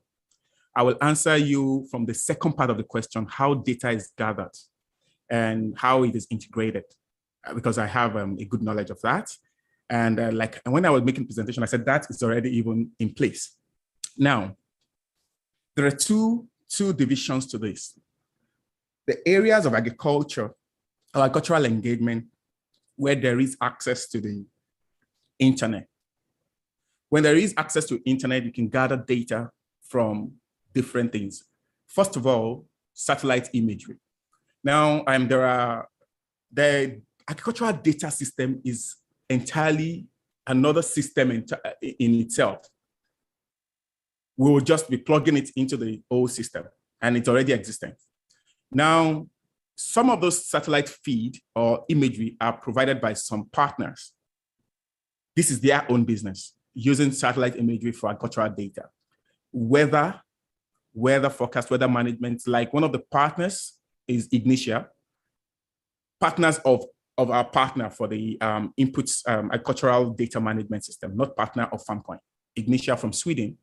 B: I will answer you from the second part of the question, how data is gathered and how it is integrated, because I have a good knowledge of that. And when I was making presentation, I said that is already even in place. Now, there are two divisions to this. The areas of agriculture or agricultural engagement where there is access to the internet. When there is access to internet, you can gather data from different things. First of all, satellite imagery. Now, the agricultural data system is entirely another system in itself. We will just be plugging it into the old system, and it's already existing. Now, some of those satellite feed or imagery are provided by some partners. This is their own business, using satellite imagery for agricultural data. Weather forecast, weather management, like one of the partners is Ignitia, partners of our partner for the inputs agricultural data management system, not partner of FarmCoin, Ignitia from Sweden.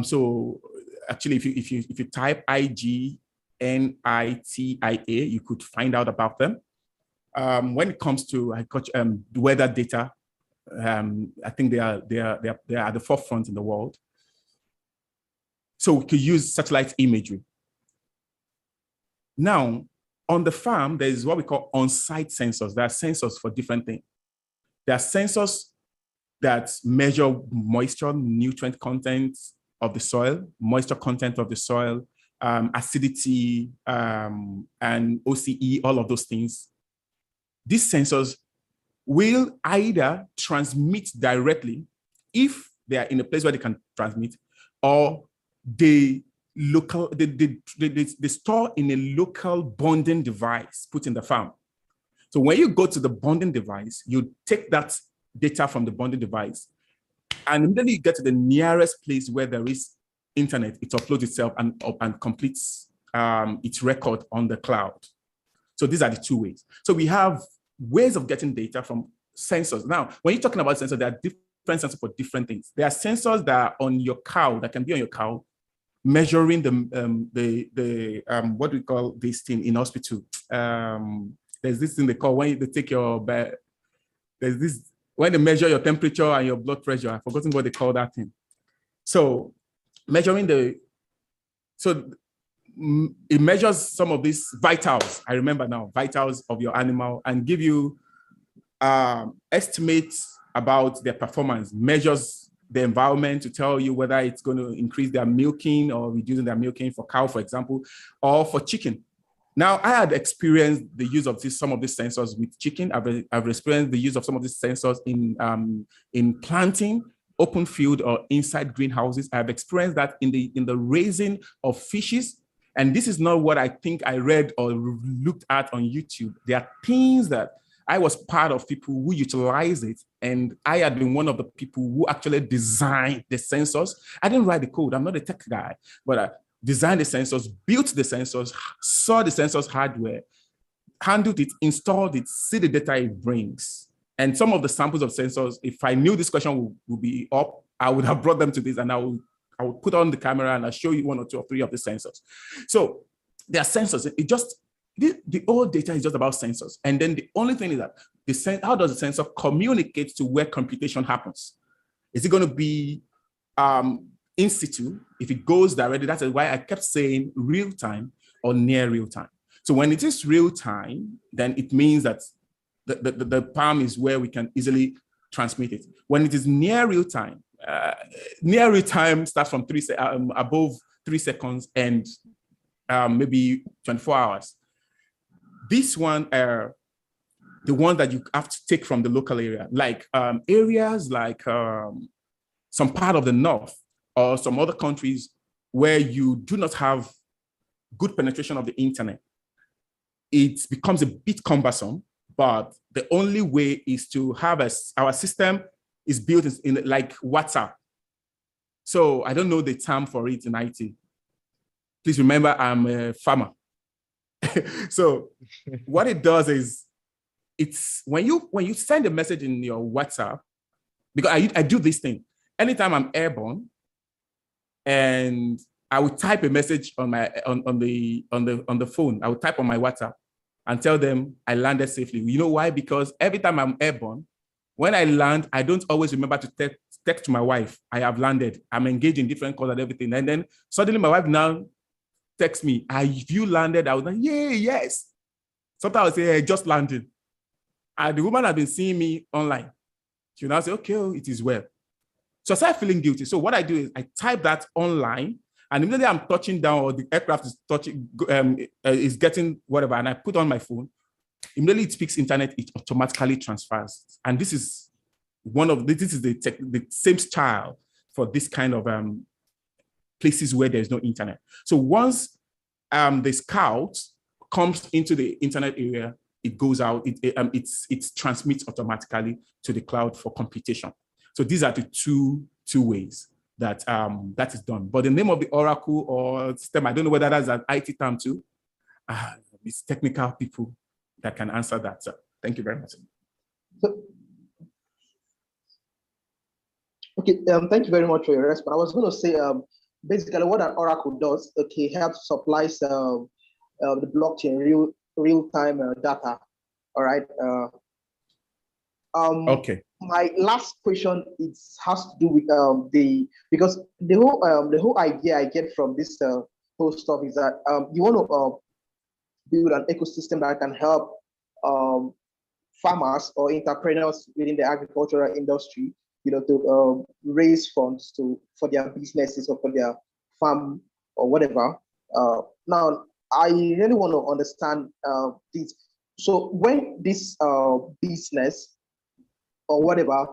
B: So actually, if you type IGNITIA, you could find out about them. When it comes to weather data, I think they are at the forefront in the world. So we could use satellite imagery. Now, on the farm, there is what we call on-site sensors. There are sensors for different things. There are sensors that measure moisture, nutrient content of the soil, moisture content of the soil, acidity, and OCE, all of those things. These sensors will either transmit directly if they are in a place where they can transmit, or they store in a local bonding device put in the farm. So when you go to the bonding device, you take that data from the bonding device, and immediately you get to the nearest place where there is internet, it uploads itself and completes its record on the cloud. So these are the two ways. So we have ways of getting data from sensors. Now, when you're talking about sensors, there are different sensors for different things. There are sensors that are on your cow, that can be on your cow, measuring the what we call this thing in hospital. There's this thing they call when they take your bed. There's this when they measure your temperature and your blood pressure. I've forgotten what they call that thing. So measuring it measures some of these vitals. I remember now, vitals of your animal, and give you estimates about their performance, measures the environment to tell you whether it's going to increase their milking or reducing their milking for cow, for example, or for chicken. Now, I had experienced the use of some of these sensors with chicken. I've experienced the use of some of these sensors in planting, open field, or inside greenhouses. I've experienced that in the raising of fishes. And this is not what I think I read or looked at on YouTube. There are things that I was part of people who utilize it. And I had been one of the people who actually designed the sensors. I didn't write the code. I'm not a tech guy, but I designed the sensors, built the sensors, saw the sensors hardware, handled it, installed it, see the data it brings. And some of the samples of sensors, if I knew this question would be up, I would have brought them to this, and I would put on the camera and I'll show you 1 or 2 or 3 of the sensors. So there are sensors. The old data is just about sensors. And then the only thing is that how does the sensor communicate to where computation happens? Is it going to be in situ? If it goes directly, that's why I kept saying real time or near real time. So when it is real time, then it means that the palm is where we can easily transmit it. When it is near real time starts from above 3 seconds and maybe 24 hours. This one are the ones that you have to take from the local area, like areas like some part of the north or some other countries where you do not have good penetration of the internet. It becomes a bit cumbersome, but the only way is to have our system is built in like WhatsApp. So I don't know the term for it in IT. Please remember, I'm a farmer. So what it does is, it's when you send a message in your WhatsApp, because I do this thing anytime I'm airborne, and I would type a message on the phone. I would type on my WhatsApp and tell them I landed safely. You know why? Because every time I'm airborne, when I land, I don't always remember to text to my wife, I have landed. I'm engaged in different calls and everything. And then suddenly my wife now texts me, have you landed? I was like, yeah, yes. Sometimes I would say, hey, just landing. And the woman had been seeing me online. She would now say, okay, it is well. So I started feeling guilty. So what I do is I type that online, and immediately I'm touching down, or the aircraft is touching, is getting whatever, and I put on my phone. Immediately it speaks internet, it automatically transfers. And this is the same style for this kind of places where there's no internet. So once the scout comes into the internet area, it goes out, it transmits automatically to the cloud for computation. So these are the two ways that that is done. But the name of the oracle or system, I don't know whether that's an IT term too. It's technical people that can answer that. So thank you very much.
E: So, okay, thank you very much for your response. I was going to say, basically, what an oracle does, okay, helps supplies the blockchain real-time data. All right.
B: Okay.
E: My last question has to do with because the whole idea I get from this whole stuff is that you want to build an ecosystem that can help farmers or entrepreneurs within the agricultural industry, to raise funds for their businesses or for their farm or whatever. Now, I really want to understand this. So when this business or whatever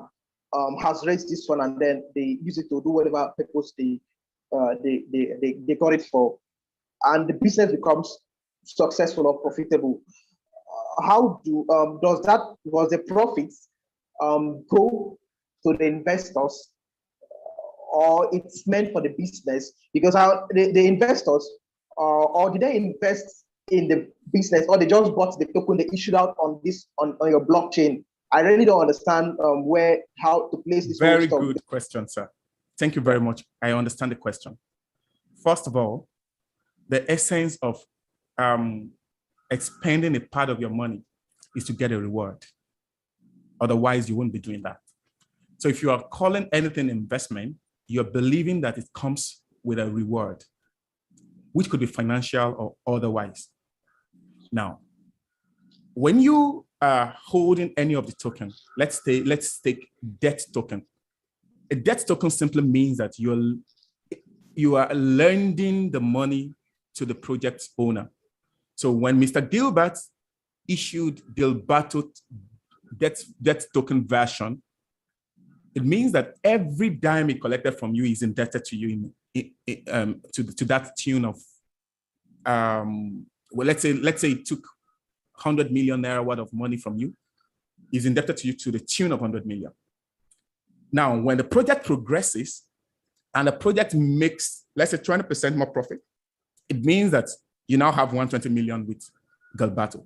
E: has raised this one, and then they use it to do whatever purpose they got it for, and the business becomes successful or profitable, how does the profits go to the investors, or it's meant for the business? Because the investors, or did they invest in the business, or they just bought the token they issued out on your blockchain? I really don't understand how to place this.
B: Very good question, sir. Thank you very much. I understand the question. First of all, the essence of expending a part of your money is to get a reward. Otherwise, you won't be doing that. So if you are calling anything investment, you're believing that it comes with a reward. which could be financial or otherwise. Now, when you are holding any of the token, let's take debt token. A debt token simply means that you are lending the money to the project owner. So when Mr. Gilbert issued Gilberto debt token version, it means that every dime he collected from you is indebted to you to that tune of, well, let's say it took 100 million naira worth of money from you, is indebted to you to the tune of 100 million. Now, when the project progresses and the project makes, let's say 20% more profit, it means that you now have 120 million with Gilberto.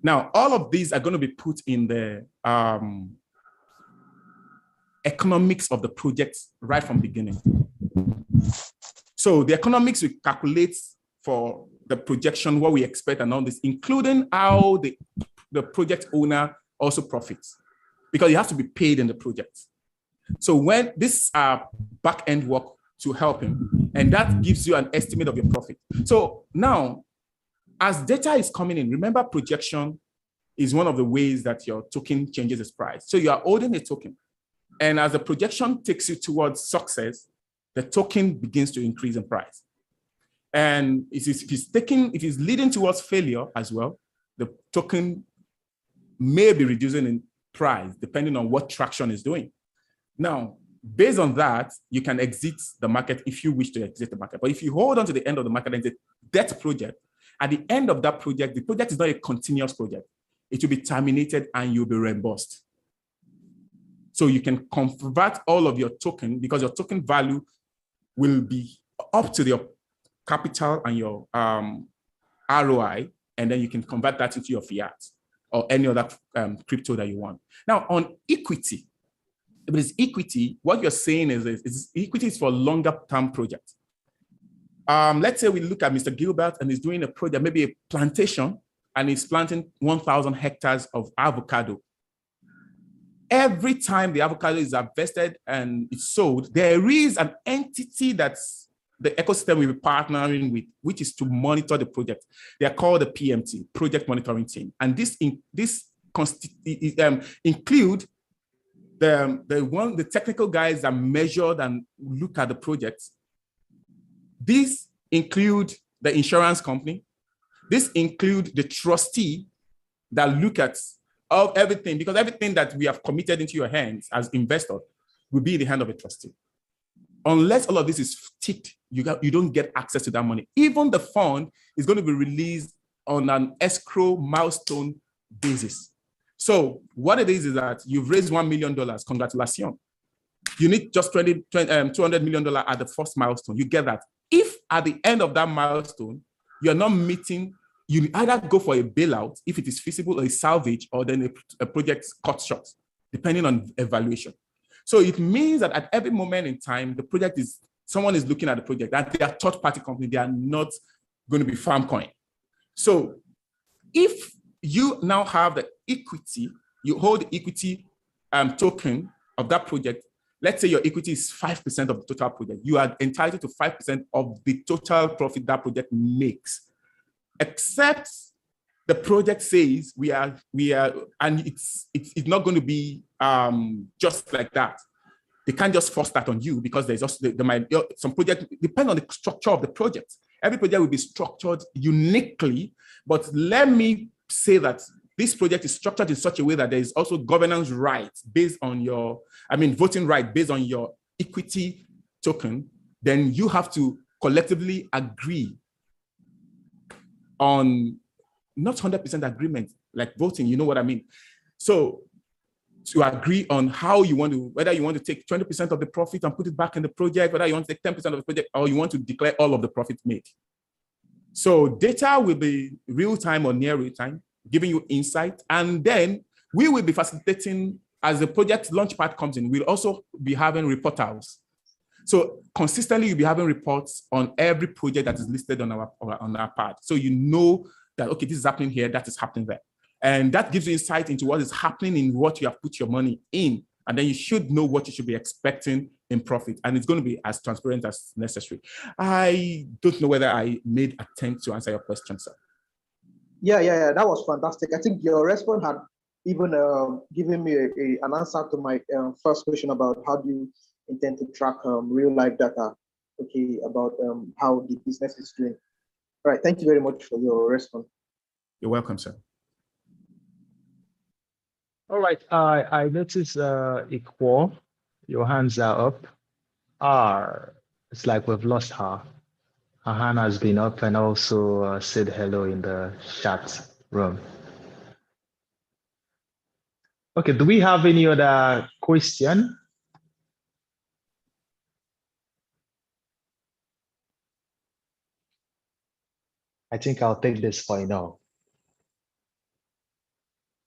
B: Now, all of these are going to be put in the economics of the project right from the beginning. So the economics we calculate for the projection, what we expect and all this, including how the project owner also profits, because it has to be paid in the project. So when this back-end work to help him, and that gives you an estimate of your profit. So now, as data is coming in, remember projection is one of the ways that your token changes its price. So you are holding a token, and as the projection takes you towards success, the token begins to increase in price. And if it's leading towards failure as well, the token may be reducing in price depending on what traction is doing. Now, based on that, you can exit the market if you wish to exit the market. But if you hold on to the end of the market and it's a debt project, at the end of that project, the project is not a continuous project. It will be terminated and you'll be reimbursed. So you can convert all of your token, because your token value will be up to your capital and your ROI, and then you can convert that into your fiat or any other crypto that you want. Now, on equity, if it's equity, what you're saying is equity is for longer term projects. Let's say we look at Mr. Gilbert and he's doing a project, maybe a plantation, and he's planting 1,000 hectares of avocado. Every time the avocado is harvested and it's sold, there is an entity that's the ecosystem will be partnering with, which is to monitor the project. They are called the PMT, Project Monitoring Team. And this include the technical guys that measured and look at the projects. These include the insurance company. This include the trustee that look at everything, because everything that we have committed into your hands as investor will be in the hand of a trustee. Unless all of this is ticked, you don't get access to that money. Even the fund is going to be released on an escrow milestone basis. So what it is that you've raised $1 million. Congratulations. You need just $200 million at the first milestone. You get that. If at the end of that milestone, you're not meeting, you either go for a bailout if it is feasible, or a salvage, or then a project cut short, depending on evaluation. So it means that at every moment in time, someone is looking at the project, and they are third-party company. They are not going to be Farmcoin. So if you now have the equity, you hold the equity token of that project. Let's say your equity is 5% of the total project. You are entitled to 5% of the total profit that project makes, except the project says we are, and it's not going to be just like that. They can't just force that on you, because there's also some project depend on the structure of the project. Every project will be structured uniquely, but let me say that this project is structured in such a way that there is also governance rights based on voting right based on your equity token. Then you have to collectively agree on not 100% agreement, like voting, you know what I mean? So to agree on how you want to, whether you want to take 20% of the profit and put it back in the project, whether you want to take 10% of the project, or you want to declare all of the profit made. So data will be real time or near real time, giving you insight. And then we will be facilitating, as the project launchpad comes in, we'll also be having reporters. So consistently, you'll be having reports on every project that is listed on our pad. So you know that, okay, this is happening here, that is happening there. And that gives you insight into what is happening in what you have put your money in And then you should know what you should be expecting in profit. And it's going to be as transparent as necessary. I don't know whether I made attempt to answer your question, sir.
E: Yeah. That was fantastic. I think your response had even given me an answer to my first question about how do you intend to track real life data, okay, about how the business is doing. All right, thank you very much for your response.
B: You're welcome, sir.
A: All right, I notice Equal, your hands are up. R, it's like we've lost her. Her hand has been up and also said hello in the chat room. Okay, do we have any other question? I think I'll take this for now.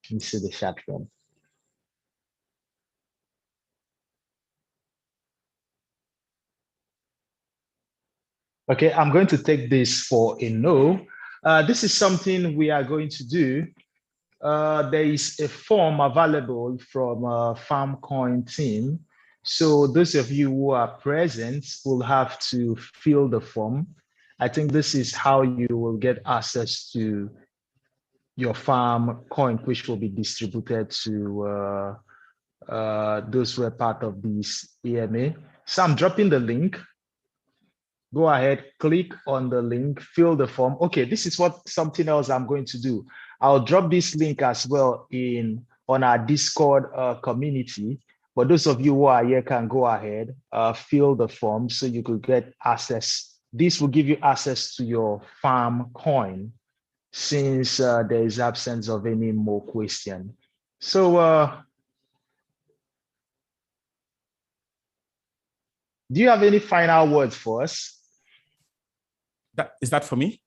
A: Let me see the chat room. Okay, I'm going to take this for a no. This is something we are going to do. There is a form available from FarmCoin team. So those of you who are present will have to fill the form. I think this is how you will get access to your farm coin, which will be distributed to those who are part of this EMA. So I'm dropping the link. Go ahead, click on the link, fill the form. Okay, this is something else I'm going to do. I'll drop this link as well on our Discord community. But those of you who are here can go ahead, fill the form so you could get access. This will give you access to your farm coin since there is absence of any more question. So do you have any final words for us?
B: Is that for me?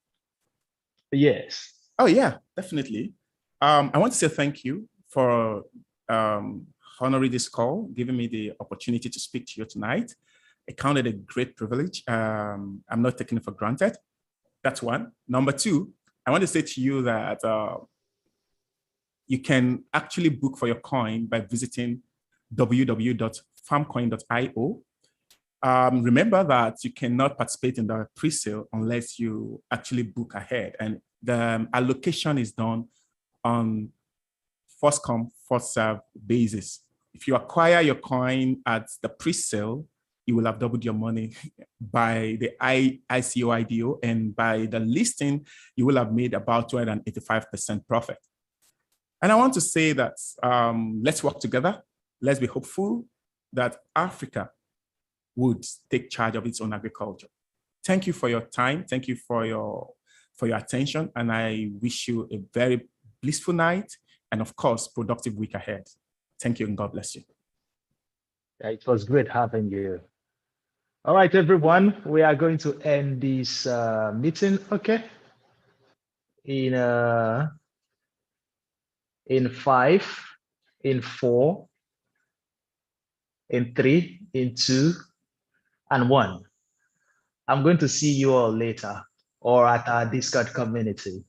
A: Yes.
B: Oh, yeah, definitely. I want to say thank you for honoring this call, giving me the opportunity to speak to you tonight. I count it a great privilege. I'm not taking it for granted. That's one. Number two, I want to say to you that you can actually book for your coin by visiting www.farmcoin.io. Remember that you cannot participate in the pre-sale unless you actually book ahead. And the allocation is done on first come, first serve basis. If you acquire your coin at the pre-sale, you will have doubled your money by the ICO IDO, and by the listing, you will have made about 285% profit. And I want to say that let's work together. Let's be hopeful that Africa would take charge of its own agriculture. Thank you for your time. Thank you for your attention. And I wish you a very blissful night and, of course, productive week ahead. Thank you and God bless you.
A: It was great having you. All right, everyone, we are going to end this meeting, okay? In 5, in 4, in 3, in 2, and 1. I'm going to see you all later or at our Discord community.